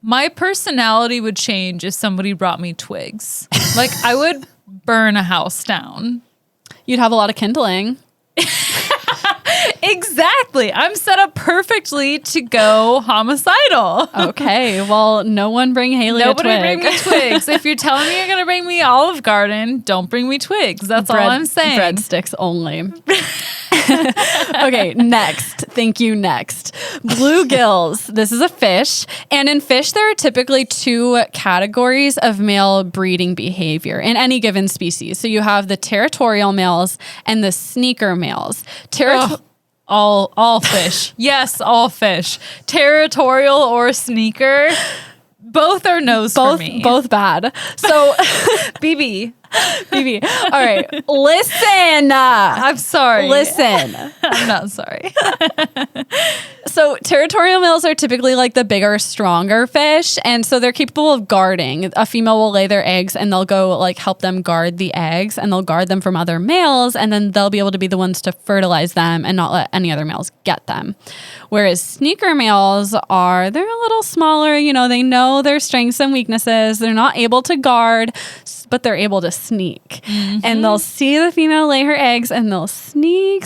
My personality would change if somebody brought me twigs. Like, I would burn a house down. You'd have a lot of kindling. Exactly. I'm set up perfectly to go homicidal. Okay, well, no one bring Hayley Nobody a twig. bring me twigs. If you're telling me you're going to bring me Olive Garden, don't bring me twigs. That's all I'm saying. Breadsticks only. Okay, next. Thank you, next. Bluegills. This is a fish. And in fish, there are typically two categories of male breeding behavior in any given species. So you have the territorial males and the sneaker males. All fish. Yes, all fish. Territorial or sneaker, both are no's for me. Both bad. So, BB. All right, listen. I'm sorry. Listen. I'm not sorry. So territorial males are typically like the bigger, stronger fish. And so they're capable of guarding. A female will lay their eggs and they'll go like help them guard the eggs and they'll guard them from other males. And then they'll be able to be the ones to fertilize them and not let any other males get them. Whereas sneaker males they're a little smaller. You know their strengths and weaknesses. They're not able to guard, but they're able to sneak. And they'll see the female lay her eggs and they'll sneak,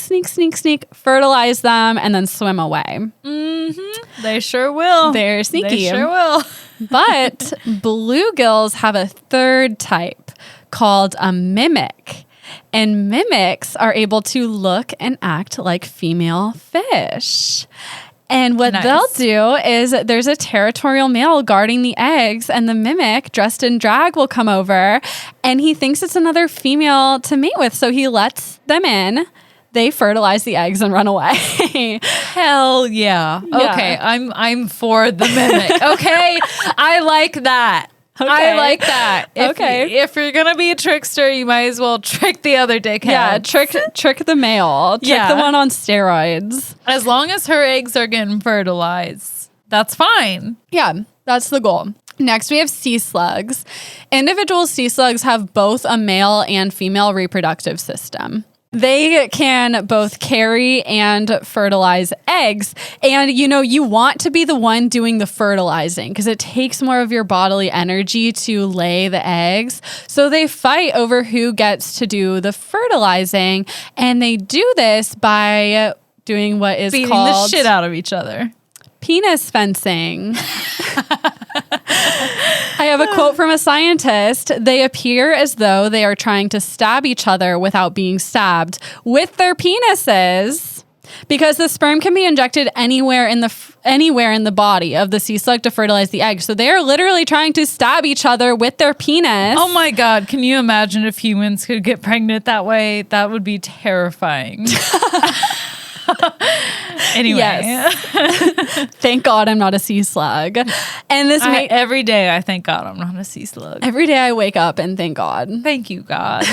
fertilize them, and then swim away. They sure will. They're sneaky. They sure will. But bluegills have a third type called a mimic. And mimics are able to look and act like female fish. And what they'll do is there's a territorial male guarding the eggs, and the mimic dressed in drag will come over, and he thinks it's another female to mate with. So he lets them in. They fertilize the eggs and run away. Hell yeah. Okay, I'm for the mimic. Okay, I like that. Okay. I like that. If you're gonna be a trickster, you might as well trick the other dickhead. Yeah, trick the male. Trick the one on steroids. As long as her eggs are getting fertilized, that's fine. Yeah, that's the goal. Next, we have sea slugs. Individual sea slugs have both a male and female reproductive system. They can both carry and fertilize eggs. And, you want to be the one doing the fertilizing because it takes more of your bodily energy to lay the eggs. So they fight over who gets to do the fertilizing. And they do this by doing what is beating called the shit out of each other. Penis fencing. I have a quote from a scientist. They appear as though they are trying to stab each other without being stabbed with their penises, because the sperm can be injected anywhere in the body of the sea slug to fertilize the egg. So they are literally trying to stab each other with their penis. Oh my God. Can you imagine if humans could get pregnant that way? That would be terrifying. Anyway. Yes. Thank God I'm not a sea slug. And every day I thank God I'm not a sea slug. Every day I wake up and thank God. Thank you, God.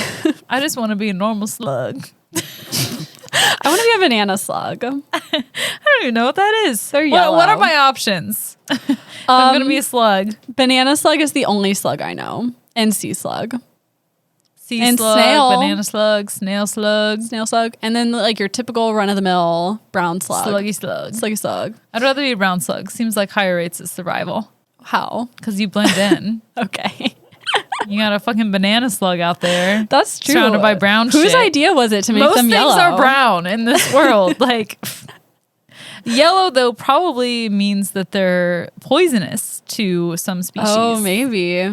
I just want to be a normal slug. I want to be a banana slug. I don't even know what that is. They're yellow. What are my options? I'm going to be a slug. Banana slug is the only slug I know. And sea slug. Sea and slug, snail. Banana slug, snail slug. Snail slug. And then like your typical run-of-the-mill brown slug. Sluggy slug. Sluggy slug. I'd rather be a brown slug. Seems like higher rates of survival. How? Because you blend in. Okay. You got a fucking banana slug out there. That's true. Surrounded by brown shit. Whose idea was it to make them yellow? Most things are brown in this world. Like, yellow, though, probably means that they're poisonous to some species. Oh, maybe.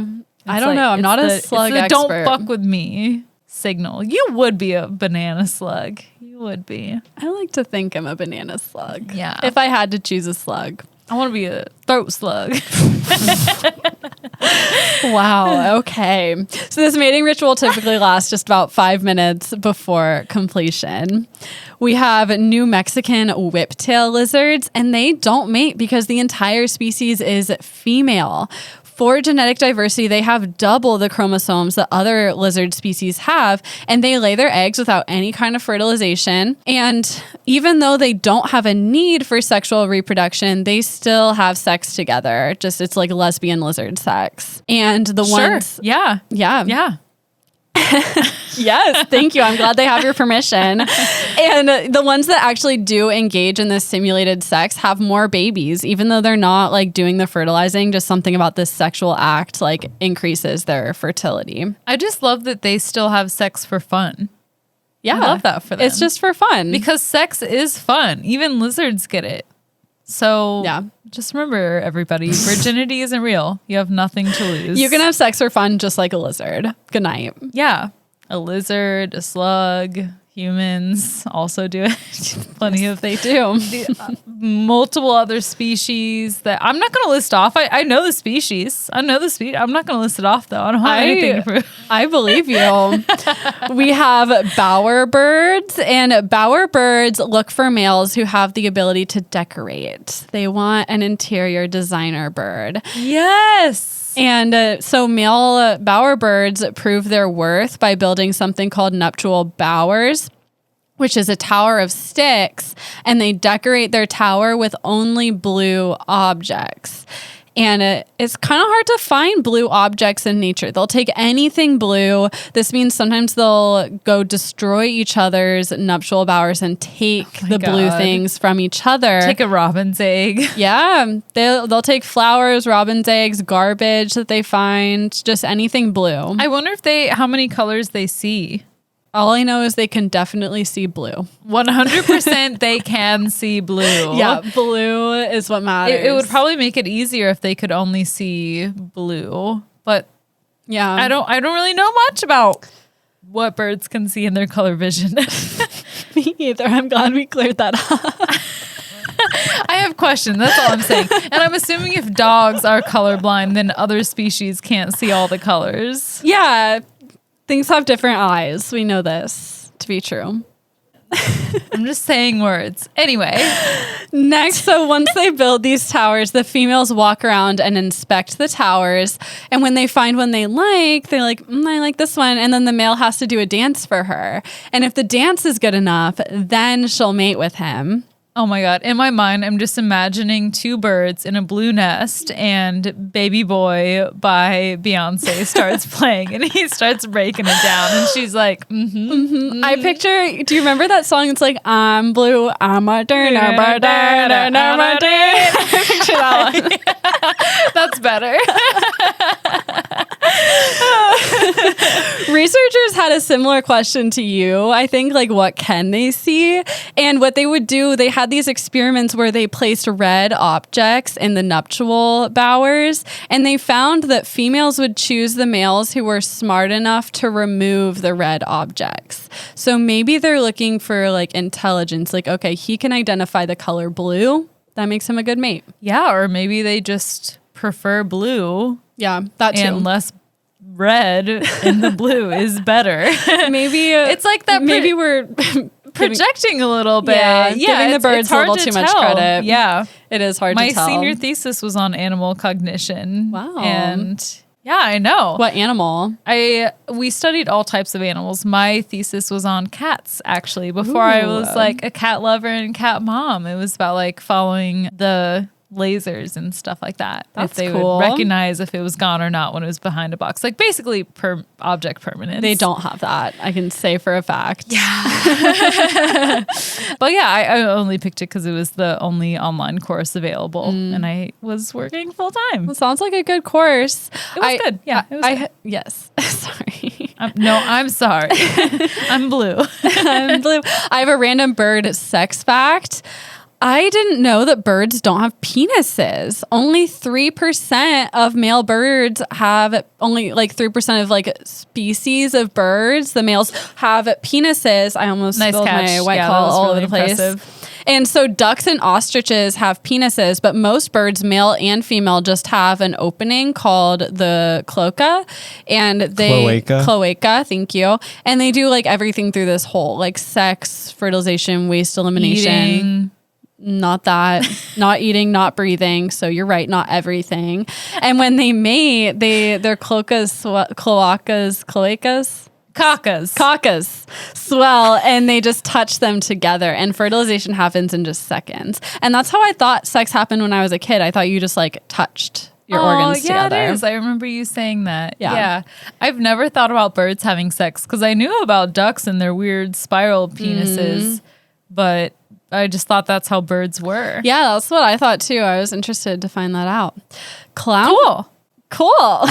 I don't know. I'm not a slug expert. Don't fuck with me signal. You would be a banana slug. You would be. I like to think I'm a banana slug. Yeah. If I had to choose a slug. I want to be a throat slug. Wow. Okay. So this mating ritual typically lasts just about 5 minutes before completion. We have New Mexican whiptail lizards, and they don't mate because the entire species is female. For genetic diversity, they have double the chromosomes that other lizard species have, and they lay their eggs without any kind of fertilization. And even though they don't have a need for sexual reproduction, they still have sex together. Just it's like lesbian lizard sex. And the ones... Yeah. Yeah. Yeah. Yes, thank you. I'm glad they have your permission. And the ones that actually do engage in this simulated sex have more babies, even though they're not like doing the fertilizing. Just something about this sexual act like increases their fertility. I just love that they still have sex for fun. Yeah. I love that for them. It's just for fun. Because sex is fun. Even lizards get it. So Yeah. just remember, everybody, virginity isn't real. You have nothing to lose. You can have sex for fun just like a lizard. Good night. Yeah. A lizard, a slug, humans also do it. Plenty of They do. multiple other species that I'm not going to list off. I know the species. I'm not going to list it off though. I don't have anything to prove. I believe you. We have Bauer Birds, and Bauer Birds look for males who have the ability to decorate. They want an interior designer bird. Yes. And so male bower birds prove their worth by building something called nuptial bowers, which is a tower of sticks, and they decorate their tower with only blue objects. And it's kind of hard to find blue objects in nature. They'll take anything blue. This means sometimes they'll go destroy each other's nuptial bowers and take the blue things from each other. Take a robin's egg. Yeah, they'll take flowers, robin's eggs, garbage that they find, just anything blue. I wonder how many colors they see. All I know is they can definitely see blue. 100% they can see blue. Yeah, blue is what matters. It would probably make it easier if they could only see blue. But yeah, I don't really know much about what birds can see in their color vision. Me either. I'm glad we cleared that up. I have questions. That's all I'm saying. And I'm assuming if dogs are colorblind, then other species can't see all the colors. Yeah, things have different eyes. We know this to be true. I'm just saying words. Anyway. Next, so once they build these towers, the females walk around and inspect the towers. And when they find one they like, they're like, I like this one. And then the male has to do a dance for her. And if the dance is good enough, then she'll mate with him. Oh my God. In my mind, I'm just imagining two birds in a blue nest and Baby Boy by Beyonce starts playing and he starts breaking it down. And she's like, I picture, do you remember that song? It's like, I'm blue, I'm a dirty, I picture that one. That's better. Researchers had a similar question to you. I think, like, what can they see? And what they would do, they had these experiments where they placed red objects in the nuptial bowers, and they found that females would choose the males who were smart enough to remove the red objects. So maybe they're looking for, like, intelligence. Like, okay, he can identify the color blue. That makes him a good mate. Yeah, or maybe they just prefer blue. Yeah, that too. And less red in the blue is better. Maybe it's like that. Maybe we're projecting a little bit. Yeah, giving the birds a little too much credit. Yeah, it is hard to tell. My senior thesis was on animal cognition. Wow. And yeah, I know. What animal? We studied all types of animals. My thesis was on cats, actually. Before I was like a cat lover and cat mom. It was about like following the lasers and stuff like that. That's if they cool. would recognize if it was gone or not when it was behind a box. Like basically object permanence. They don't have that. I can say for a fact. Yeah. But yeah, I only picked it because it was the only online course available and I was working full time. Well, sounds like a good course. It was good. Yeah. It was good. Yes. Sorry. No, I'm sorry. I'm blue. I'm blue. I have a random bird sex fact. I didn't know that birds don't have penises. Only 3% of male birds have, only like 3% of like species of birds, the males have penises. I almost spilled my White Claw all over the place. And so ducks and ostriches have penises, but most birds, male and female, just have an opening called the cloaca. And cloaca, thank you. And they do like everything through this hole, like sex, fertilization, waste elimination. Eating. Not that, not eating, not breathing. So you're right, not everything. And when they mate, their cloacas swell, and they just touch them together. And fertilization happens in just seconds. And that's how I thought sex happened when I was a kid. I thought you just like touched your organs together. It is. I remember you saying that. Yeah. I've never thought about birds having sex because I knew about ducks and their weird spiral penises, but I just thought that's how birds were. Yeah, that's what I thought too. I was interested to find that out. Cool.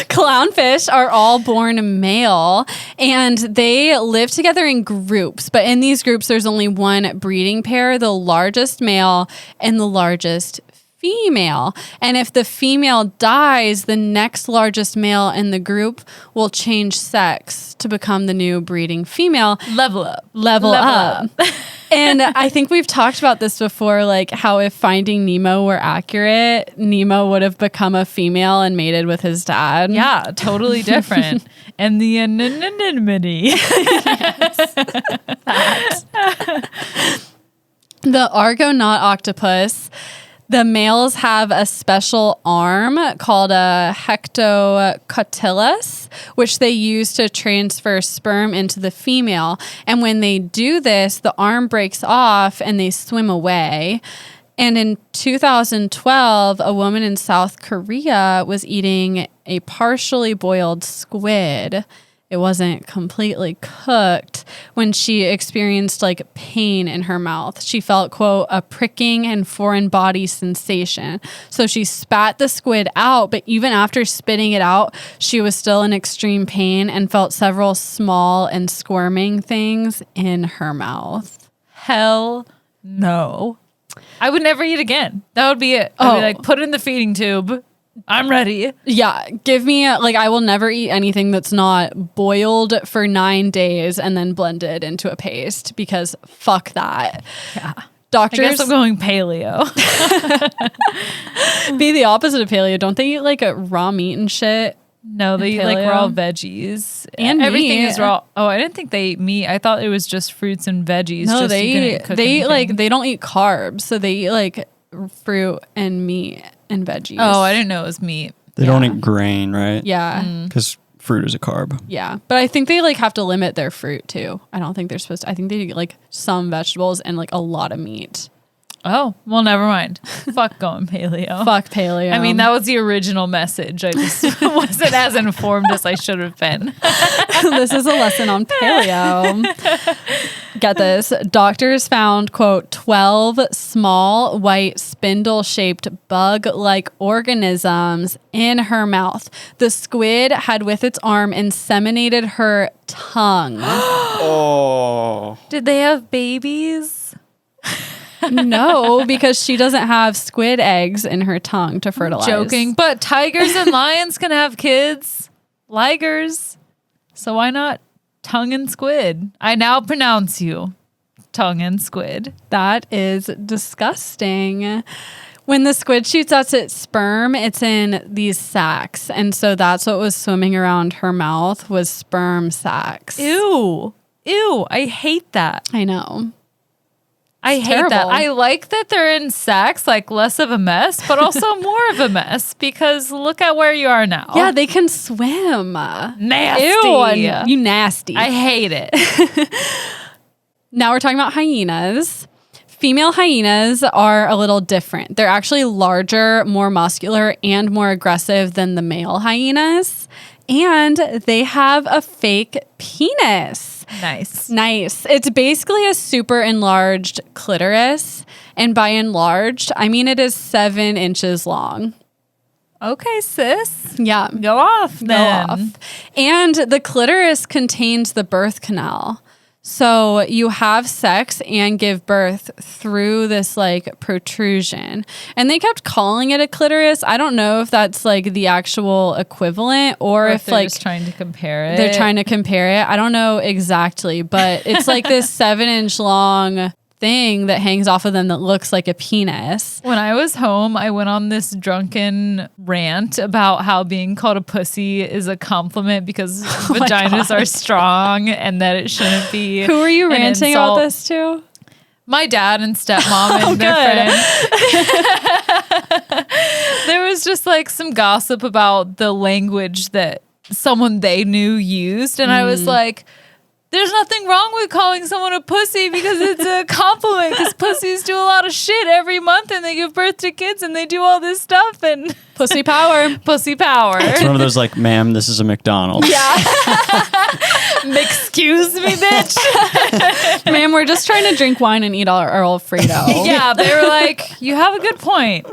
Clownfish are all born male and they live together in groups. But in these groups, there's only one breeding pair, the largest male and the largest female. And if the female dies, the next largest male in the group will change sex to become the new breeding female. Level up. Level up. And I think we've talked about this before, like how if Finding Nemo were accurate, Nemo would have become a female and mated with his dad. Yeah, totally different. And the anonymity. The Argonaut octopus, the males have a special arm called a hectocotylus, which they use to transfer sperm into the female. And when they do this, the arm breaks off and they swim away. And in 2012, a woman in South Korea was eating a partially boiled squid. It wasn't completely cooked when she experienced like pain in her mouth. She felt, quote, a pricking and foreign body sensation. So she spat the squid out, but even after spitting it out, she was still in extreme pain and felt several small and squirming things in her mouth. Hell no. I would never eat again. That would be it. I'd be like, put it in the feeding tube. I'm ready. Yeah, give me I will never eat anything that's not boiled for 9 days and then blended into a paste because fuck that. Yeah. Doctors, I guess I'm going paleo. be the opposite of paleo. Don't they eat like a raw meat and shit? No, they eat like raw veggies. And everything meat. is raw. Oh, I didn't think they eat meat. I thought it was just fruits and veggies. No, just they eat anything. they don't eat carbs, so they eat like fruit and meat and veggies. Oh, I didn't know it was meat. They don't eat grain, right? Yeah. Because fruit is a carb. Yeah. But I think they like have to limit their fruit too. I don't think they're supposed to. I think they eat like some vegetables and like a lot of meat. Oh, well, never mind. Fuck going paleo. Fuck paleo. I mean, that was the original message. I just wasn't as informed as I should have been. This is a lesson on paleo. Get this. Doctors found, quote, 12 small white spindle-shaped bug-like organisms in her mouth. The squid had with its arm inseminated her tongue. Oh. Did they have babies? No, because she doesn't have squid eggs in her tongue to fertilize. Joking. But tigers and lions can have kids. Ligers. So why not tongue and squid? I now pronounce you tongue and squid. That is disgusting. When the squid shoots out its sperm, it's in these sacs. And so that's what was swimming around her mouth was sperm sacs. Ew. Ew. I hate that. I know. I hate terrible. that. I like that they're in sacks, like less of a mess, but also more of a mess because look at where you are now. Yeah, they can swim. Nasty. Ew, you nasty. I hate it. Now we're talking about hyenas. Female hyenas are a little different. They're actually larger, more muscular, and more aggressive than the male hyenas. And they have a fake penis. Nice. Nice. It's basically a super enlarged clitoris. And by enlarged, I mean it is 7 inches long. Okay, sis. Yeah. Go off then. Go off. And the clitoris contains the birth canal. So you have sex and give birth through this like protrusion. And they kept calling it a clitoris. I don't know if that's like the actual equivalent or if they're like just trying to compare it. they're trying to compare it. I don't know exactly, but it's like this 7-inch long thing that hangs off of them that looks like a penis. When I was home, I went on this drunken rant about how being called a pussy is a compliment because vaginas are strong and that it shouldn't be. Who were you an ranting insult. about this to? My dad and stepmom and their friend. There was just like some gossip about the language that someone they knew used. And I was like, there's nothing wrong with calling someone a pussy because it's a compliment because pussies do a lot of shit every month and they give birth to kids and they do all this stuff and Pussy power. pussy power. It's one of those like, ma'am, this is a McDonald's. Yeah. Excuse me, bitch. Ma'am, we're just trying to drink wine and eat our Alfredo. Yeah, they were like, you have a good point.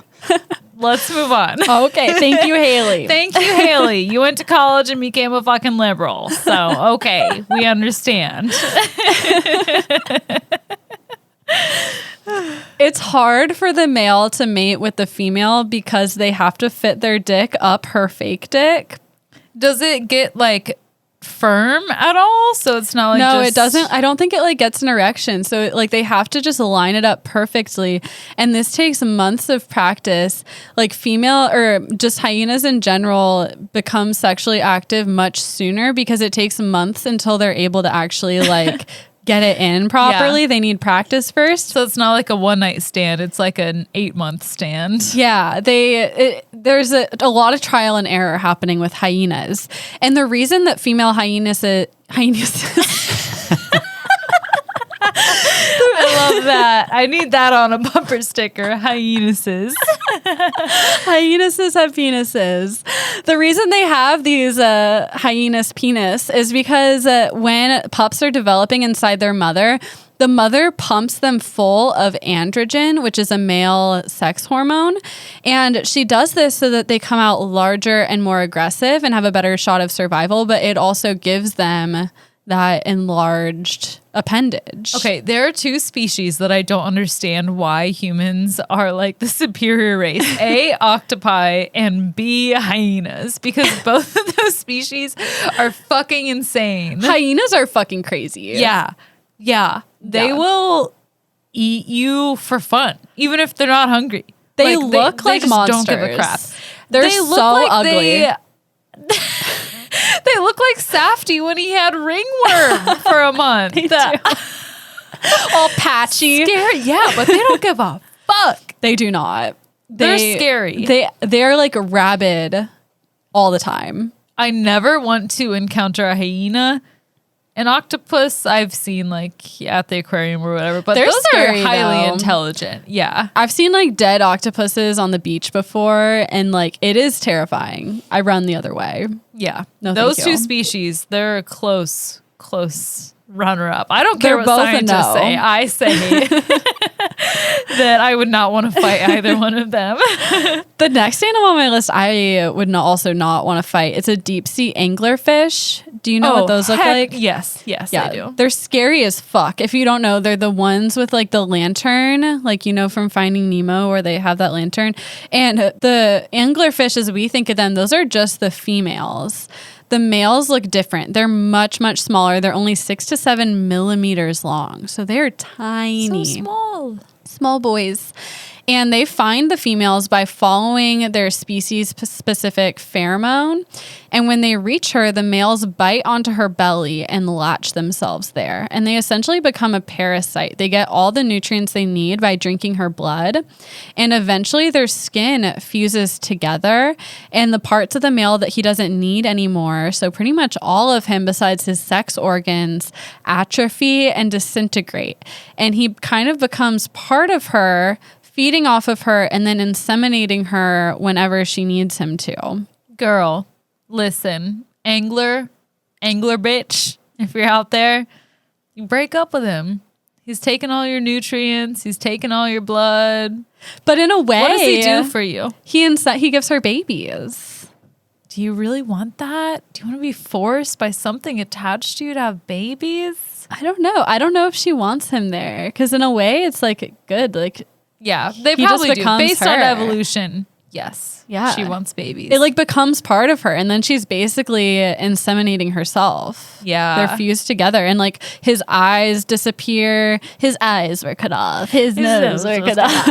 Let's move on. Okay, thank you, Hayley. Thank you, Hayley. You went to college and became a fucking liberal. So, okay, we understand. It's hard for the male to mate with the female because they have to fit their dick up her fake dick. Does it get like firm at all? So it's not like no, it doesn't. I don't think it like gets an erection. So like they have to just line it up perfectly. And this takes months of practice. Like female or just hyenas in general become sexually active much sooner because it takes months until they're able to actually like get it in properly. They need practice first. So it's not like a one night stand. It's like an 8-month stand. Yeah, there's a lot of trial and error happening with hyenas. And the reason that female hyenas I love that. I need that on a bumper sticker. Hyenases. Hyenases have penises. The reason they have these hyenas penis is because when pups are developing inside their mother, the mother pumps them full of androgen, which is a male sex hormone. And she does this so that they come out larger and more aggressive and have a better shot of survival. But it also gives them that enlarged appendage. Okay, there are two species that I don't understand why humans are like the superior race. A, octopi, and B, hyenas. Because both of those species are fucking insane. Hyenas are fucking crazy. Yeah. They will eat you for fun, even if they're not hungry. They look like just monsters. Don't give a crap. They're so ugly. They look like Safety when he had ringworm for a month. All patchy. Scary. Yeah, but they don't give a fuck. They do not. They're scary. They're like rabid all the time. I never want to encounter a hyena. An octopus I've seen like at the aquarium or whatever, but they're those scary, are highly though. intelligent. Yeah. I've seen like dead octopuses on the beach before, and like it is terrifying. I run the other way. Yeah. No, those thank you. two species, they're a close runner up. I don't care They're what both a scientists no. say. I say that I would not want to fight either one of them. The next animal on my list, I would also not want to fight. It's a deep sea anglerfish. Do you know what those look like? Yes, I do. They're scary as fuck. If you don't know, they're the ones with like the lantern, like you know from Finding Nemo where they have that lantern. And the anglerfish, as we think of them, those are just the females. The males look different. They're much, much smaller. They're only 6 to 7 millimeters long. So they're tiny. So small. Small boys. And they find the females by following their species-specific pheromone. And when they reach her, the males bite onto her belly and latch themselves there. And they essentially become a parasite. They get all the nutrients they need by drinking her blood. And eventually their skin fuses together. And the parts of the male that he doesn't need anymore, so pretty much all of him besides his sex organs, atrophy and disintegrate. And he kind of becomes part of her, feeding off of her and then inseminating her whenever she needs him to. Girl, listen, angler bitch, if you're out there, you break up with him. He's taking all your nutrients. He's taking all your blood. But in a way, what does he do for you? He gives her babies. Do you really want that? Do you want to be forced by something attached to you to have babies? I don't know. I don't know if she wants him there because in a way it's like good. Like, yeah, they he probably just do. becomes Based on her. evolution, yes. Yeah. She wants babies. It like becomes part of her and then she's basically inseminating herself. Yeah. They're fused together and like his eyes disappear. His eyes were cut off. His nose were cut off.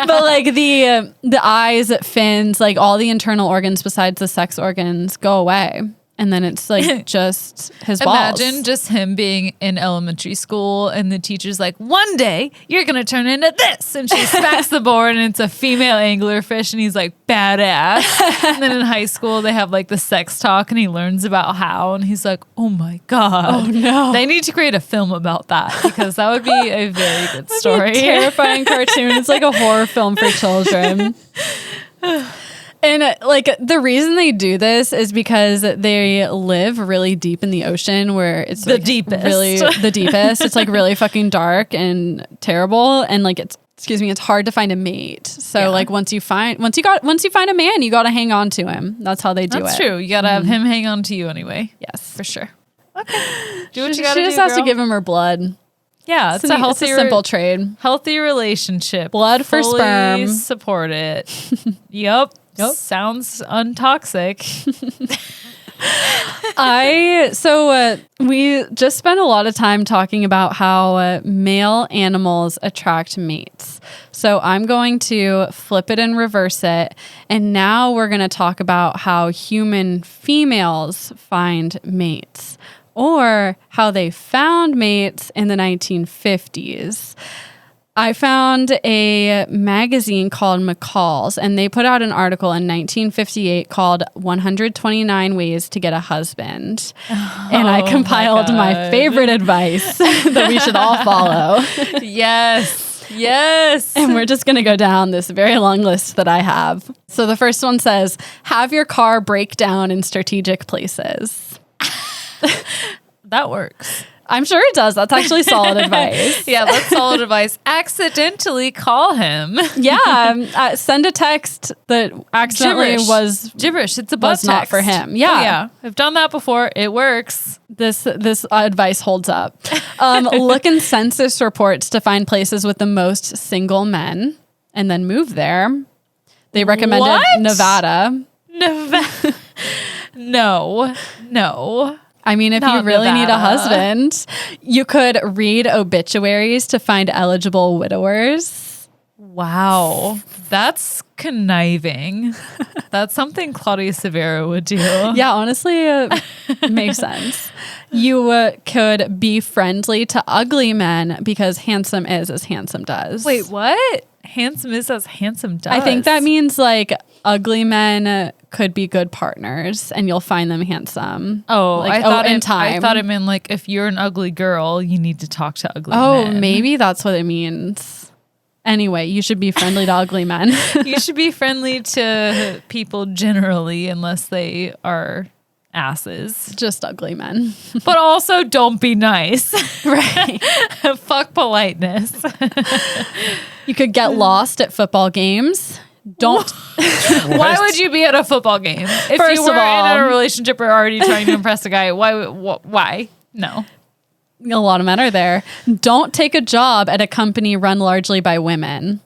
But like the eyes, fins, like all the internal organs besides the sex organs go away. And then it's like just his balls. Imagine just him being in elementary school and the teacher's like, one day you're going to turn into this. And she smacks the board and it's a female anglerfish and he's like, badass. And then in high school they have like the sex talk and he learns about how and he's like, oh my God. Oh no. They need to create a film about that because that would be a very good story. Terrifying cartoon. It's like a horror film for children. And like the reason they do this is because they live really deep in the ocean where it's the like deepest. Really the deepest. It's like really fucking dark and terrible. And like it's it's hard to find a mate. So like once you find a man, you got to hang on to him. That's how they do it. That's true. You got to have him hang on to you anyway. Yes, For sure. Okay. Do what you got to do, She just has to give him her blood. Yeah, It's a simple trade. Healthy relationship. Blood for Fully sperm. Support it. Yep. Sounds untoxic. We just spent a lot of time talking about how male animals attract mates. So I'm going to flip it and reverse it. And now we're going to talk about how human females find mates, or how they found mates in the 1950s. I found a magazine called McCall's, and they put out an article in 1958 called 129 Ways to Get a Husband. And I compiled my favorite advice that we should all follow. Yes. And we're just going to go down this very long list that I have. So the first one says, have your car break down in strategic places. That works. I'm sure it does. That's actually solid advice. Yeah, that's solid advice. Accidentally call him. Yeah, send a text that accidentally was gibberish. It's a butt was not text. for him. Oh, Yeah, yeah. I've done that before. It works. This advice holds up. Look in census reports to find places with the most single men, and then move there. They recommended What? Nevada. No. I mean, if Not you really need a Nevada. husband, you could read obituaries to find eligible widowers. Wow. That's conniving. That's something Claudia Severa would do. Yeah, honestly, makes sense. You could be friendly to ugly men because handsome is as handsome does. Wait, what? Handsome is as handsome does. I think that means like ugly men could be good partners and you'll find them handsome. Oh, like, I thought in I time. thought it meant like if you're an ugly girl, you need to talk to ugly Oh, men. maybe that's what it means. Anyway, you should be friendly to ugly men. You should be friendly to people generally, unless they are asses. Just ugly men. But also don't be nice. Right. Fuck politeness. You could get lost at football games. Don't. Why would you be at a football game? If First you of were all- in a relationship or already trying to impress a guy, why? No. A lot of men are there. Don't take a job at a company run largely by women.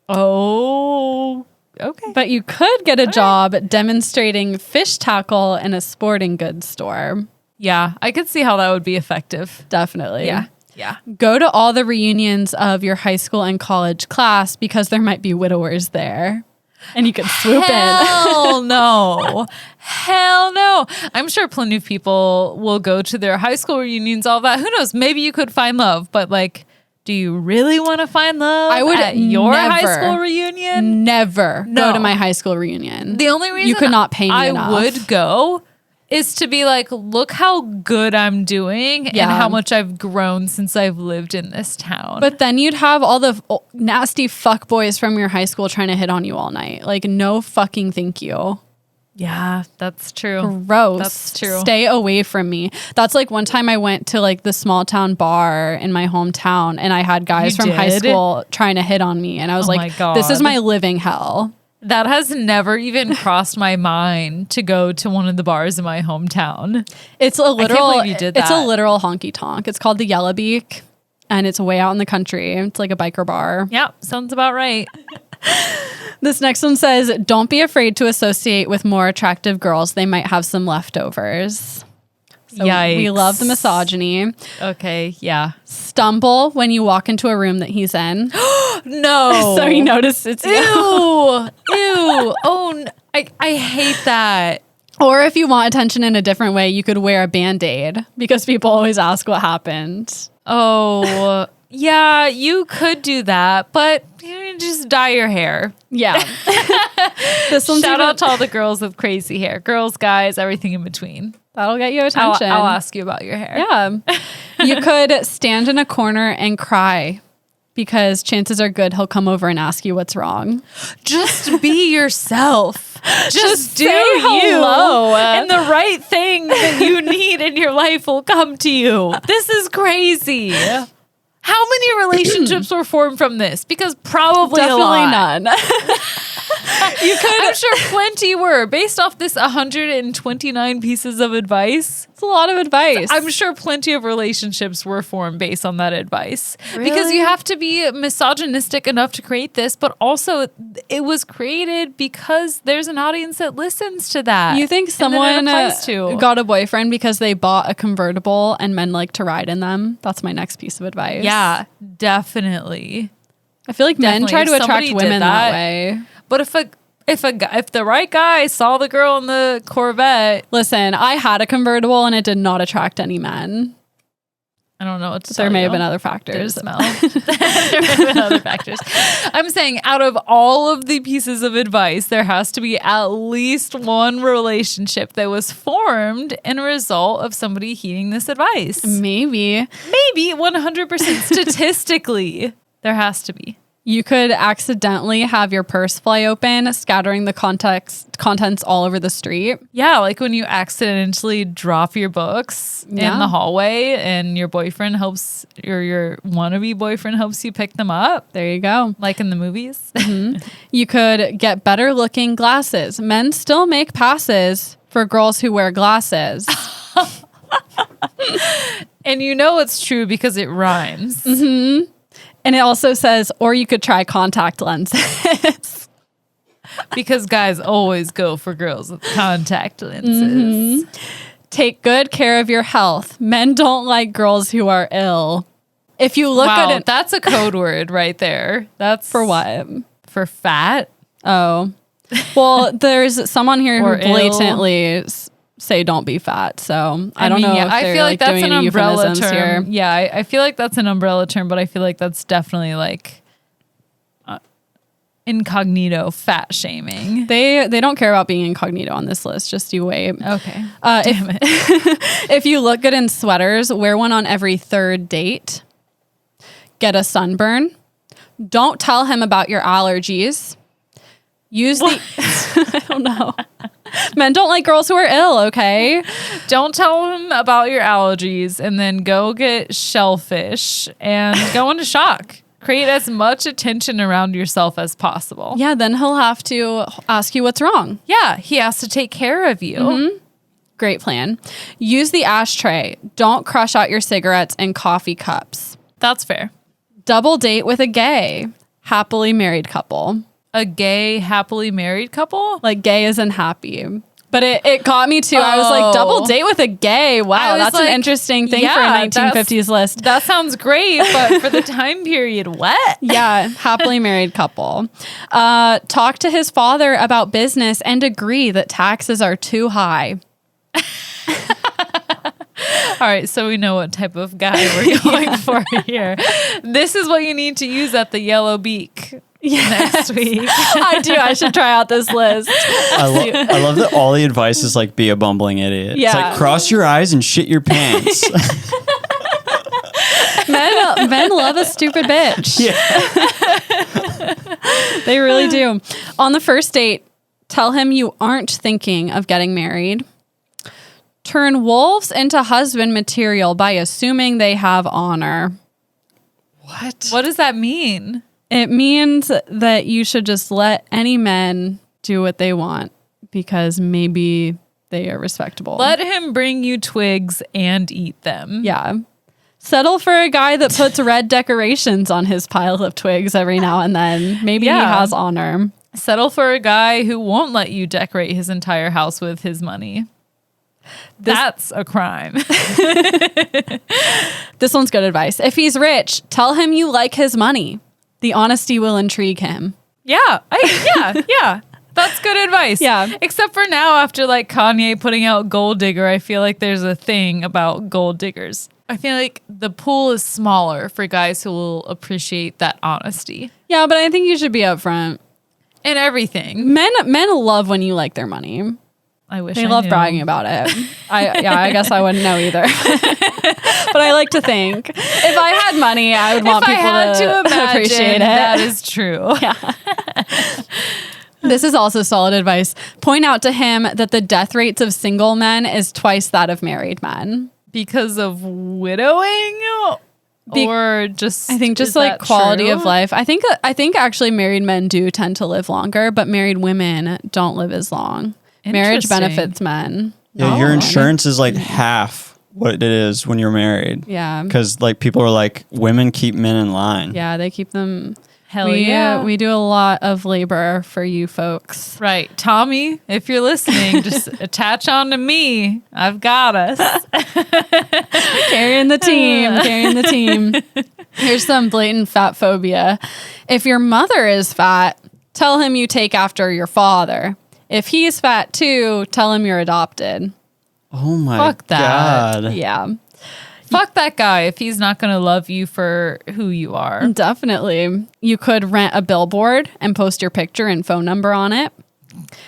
Oh, okay. But you could get a job demonstrating fish tackle in a sporting goods store. Yeah, I could see how that would be effective. Definitely. Yeah. Go to all the reunions of your high school and college class because there might be widowers there. And you could swoop in. Hell no. Hell no. I'm sure plenty of people will go to their high school reunions, all that. Who knows? Maybe you could find love, but like, do you really want to find love I would at your high never, school reunion? Never No. go to my high school reunion. The only reason you could not pay me I enough. would go is to be like, look how good I'm doing and Yeah. how much I've grown since I've lived in this town. But then you'd have all the nasty fuck boys from your high school trying to hit on you all night. Like, no fucking thank you. yeah, that's true. Gross. That's true. Stay away from me. That's like one time I went to like the small town bar in my hometown and I had guys You from high did? school trying to hit on me. And I was Oh like, my this is God. my living hell. That has never even crossed my mind to go to one of the bars in my hometown. It's a literal, believe you did it's a that. literal honky tonk. It's called the Yellow Beak and it's way out in the country. It's like a biker bar. Yeah, sounds about right. This next one says, don't be afraid to associate with more attractive girls. They might have some leftovers. So Yikes. we love the misogyny. Okay, yeah. Stumble when you walk into a room that he's in. No. So he noticed it's Ew. you. Ew. Oh, I hate that. Or if you want attention in a different way, you could wear a Band-Aid because people always ask what happened. Oh, yeah, you could do that, but you just dye your hair. Yeah. This one's Shout even- out to all the girls with crazy hair. Girls, guys, everything in between. That'll get you I'll attention. ask you about your hair. Yeah. You could stand in a corner and cry because chances are good he'll come over and ask you what's wrong. Just be yourself. Just do say hello. you. And the right thing that you need in your life will come to you. This is crazy. How many relationships were formed from this? Because probably Definitely a lot. none. I'm sure plenty were. Based off this 129 pieces of advice, It's a lot of advice. I'm sure plenty of relationships were formed based on that advice. Because Really? you have to be misogynistic enough to create this, but also it was created because there's an audience that listens to that. You think and that it someone applies to. got a boyfriend because they bought a convertible and men like to ride in them? That's my next piece of advice. Yeah, definitely. I feel like men Definitely. try to If attract somebody women did that that- way. But if the right guy saw the girl in the Corvette, Listen, I had a convertible and it did not attract any men. I don't know what to There tell may you. have been other Did it factors. smell? There may have been other factors. I'm saying out of all of the pieces of advice, there has to be at least one relationship that was formed in a result of somebody heeding this advice. Maybe. Maybe 100% statistically, there has to be. You could accidentally have your purse fly open, scattering the contents all over the street. Yeah, like when you accidentally drop your books in Yeah. the hallway and your boyfriend helps, or your wannabe boyfriend helps you pick them up, There you go. like in the movies. You could get better looking glasses. Men still make passes for girls who wear glasses. And you know it's true because it rhymes. And it also says, or you could try contact lenses. Because guys always go for girls with contact lenses. Take good care of your health. Men don't like girls who are ill. If you look Wow, at it, that's a code word right there. That's for what? For fat. Oh, well, there's someone here Or who blatantly say don't be fat. So I don't mean, know yeah, if I they're feel like that's doing an any umbrella euphemisms term. here. Yeah, I feel like that's an umbrella term, but I feel like that's definitely like incognito fat shaming. They don't care about being incognito on this list. Just you wait. Okay. If you look good in sweaters, wear one on every third date. Get a sunburn. Don't tell him about your allergies. Use the I don't know. Men don't like girls who are ill, okay? Don't tell him about your allergies and then go get shellfish and go into shock. Create as much attention around yourself as possible. Yeah, then he'll have to ask you what's wrong. Yeah, he has to take care of you. Great plan. Use the ashtray. Don't crush out your cigarettes in coffee cups. That's fair. Double date with a gay, happily married couple. A gay, happily married couple? Like gay isn't happy. But it got me too. I was like, double date with a gay. I Wow, was that's like, an interesting thing for a yeah, 1950s list. That sounds great, but for the time period, what? Yeah, happily married couple. Talk to his father about business and agree that taxes are too high. All right, so we know what type of guy we're going for here. This is what you need to use at the Yellow Beak next week. I do. I should try out this list. I love that all the advice is like be a bumbling idiot. It's Yeah. like cross your eyes and shit your pants. Men love a stupid bitch. Yeah. They really do. On the first date, tell him you aren't thinking of getting married. Turn wolves into husband material by assuming they have honor. What does that mean? It means that you should just let any men do what they want because maybe they are respectable. Let him bring you twigs and eat them. Yeah. Settle for a guy that puts red decorations on his pile of twigs every now and then. Maybe he Yeah. has honor. Settle for a guy who won't let you decorate his entire house with his money. That's a crime. This one's good advice. If he's rich, tell him you like his money. The honesty will intrigue him. Yeah. That's good advice. Yeah. Except for now, after like Kanye putting out Gold Digger, I feel like there's a thing about gold diggers. I feel like the pool is smaller for guys who will appreciate that honesty Yeah, but I think you should be upfront. and everything. Men love when you like their money. I wish They I love knew. bragging about it. I guess I wouldn't know either. But I like to think if I had money, I would want If I people had to imagine, appreciate it. that is true. This is also solid advice. Point out to him that the death rates of single men is twice that of married men. Because of widowing? or just I think just is like that quality true? of life. I think actually married men do tend to live longer, but married women don't live as long. Marriage Interesting. benefits men. Yeah, not your women. insurance is like half what it is when you're married. Yeah. Because like people are like, women keep men in line. Yeah, they keep them. Hell yeah. We do a lot of labor for you folks. Right. Tommy, if you're listening, just attach on to me. I've got us. Carrying the team. Here's some blatant fat phobia. If your mother is fat, tell him you take after your father. If he's fat too, tell him you're adopted. Oh my Fuck that. God. Yeah, Fuck that guy if he's not going to love you for who you are. definitely. You could rent a billboard and post your picture and phone number on it.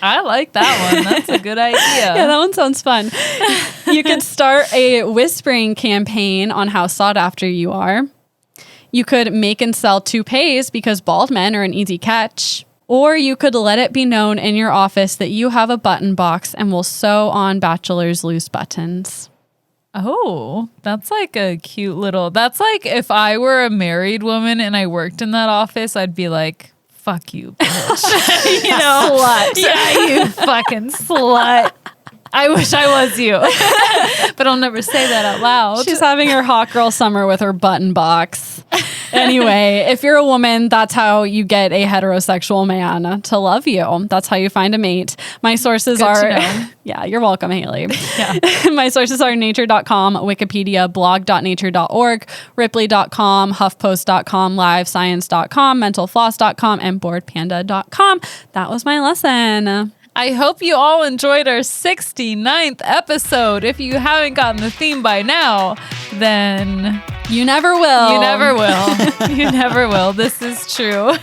I like that one. That's a good idea. Yeah, that one sounds fun. You could start a whispering campaign on how sought after you are. You could make and sell toupees because bald men are an easy catch. Or you could let it be known in your office that you have a button box and will sew on bachelor's loose buttons. Oh, that's like a cute little. That's like if I were a married woman and I worked in that office, I'd be like, fuck you, bitch. You know? Slut. Yeah, you fucking slut. I wish I was you. But I'll never say that out loud. She's having her hot girl summer with her button box. Anyway, if you're a woman, that's how you get a heterosexual man to love you. That's how you find a mate. My sources Good are... to know. Yeah, you're welcome, Hayley. Yeah. My sources are nature.com, Wikipedia, blog.nature.org, ripley.com, huffpost.com, livescience.com, mentalfloss.com, and boredpanda.com. That was my lesson. I hope you all enjoyed our 69th episode. If you haven't gotten the theme by now, then You never will. you never will. You never will. This is true.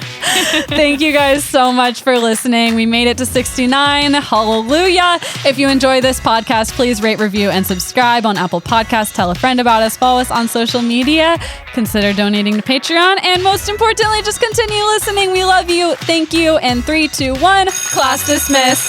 Thank you guys so much for listening. We made it to 69. Hallelujah. If you enjoy this podcast, please rate, review, and subscribe on Apple Podcasts. Tell a friend about us. Follow us on social media. Consider donating to Patreon. And most importantly, just continue listening. We love you. Thank you. And 3, 2, 1. Class dismissed.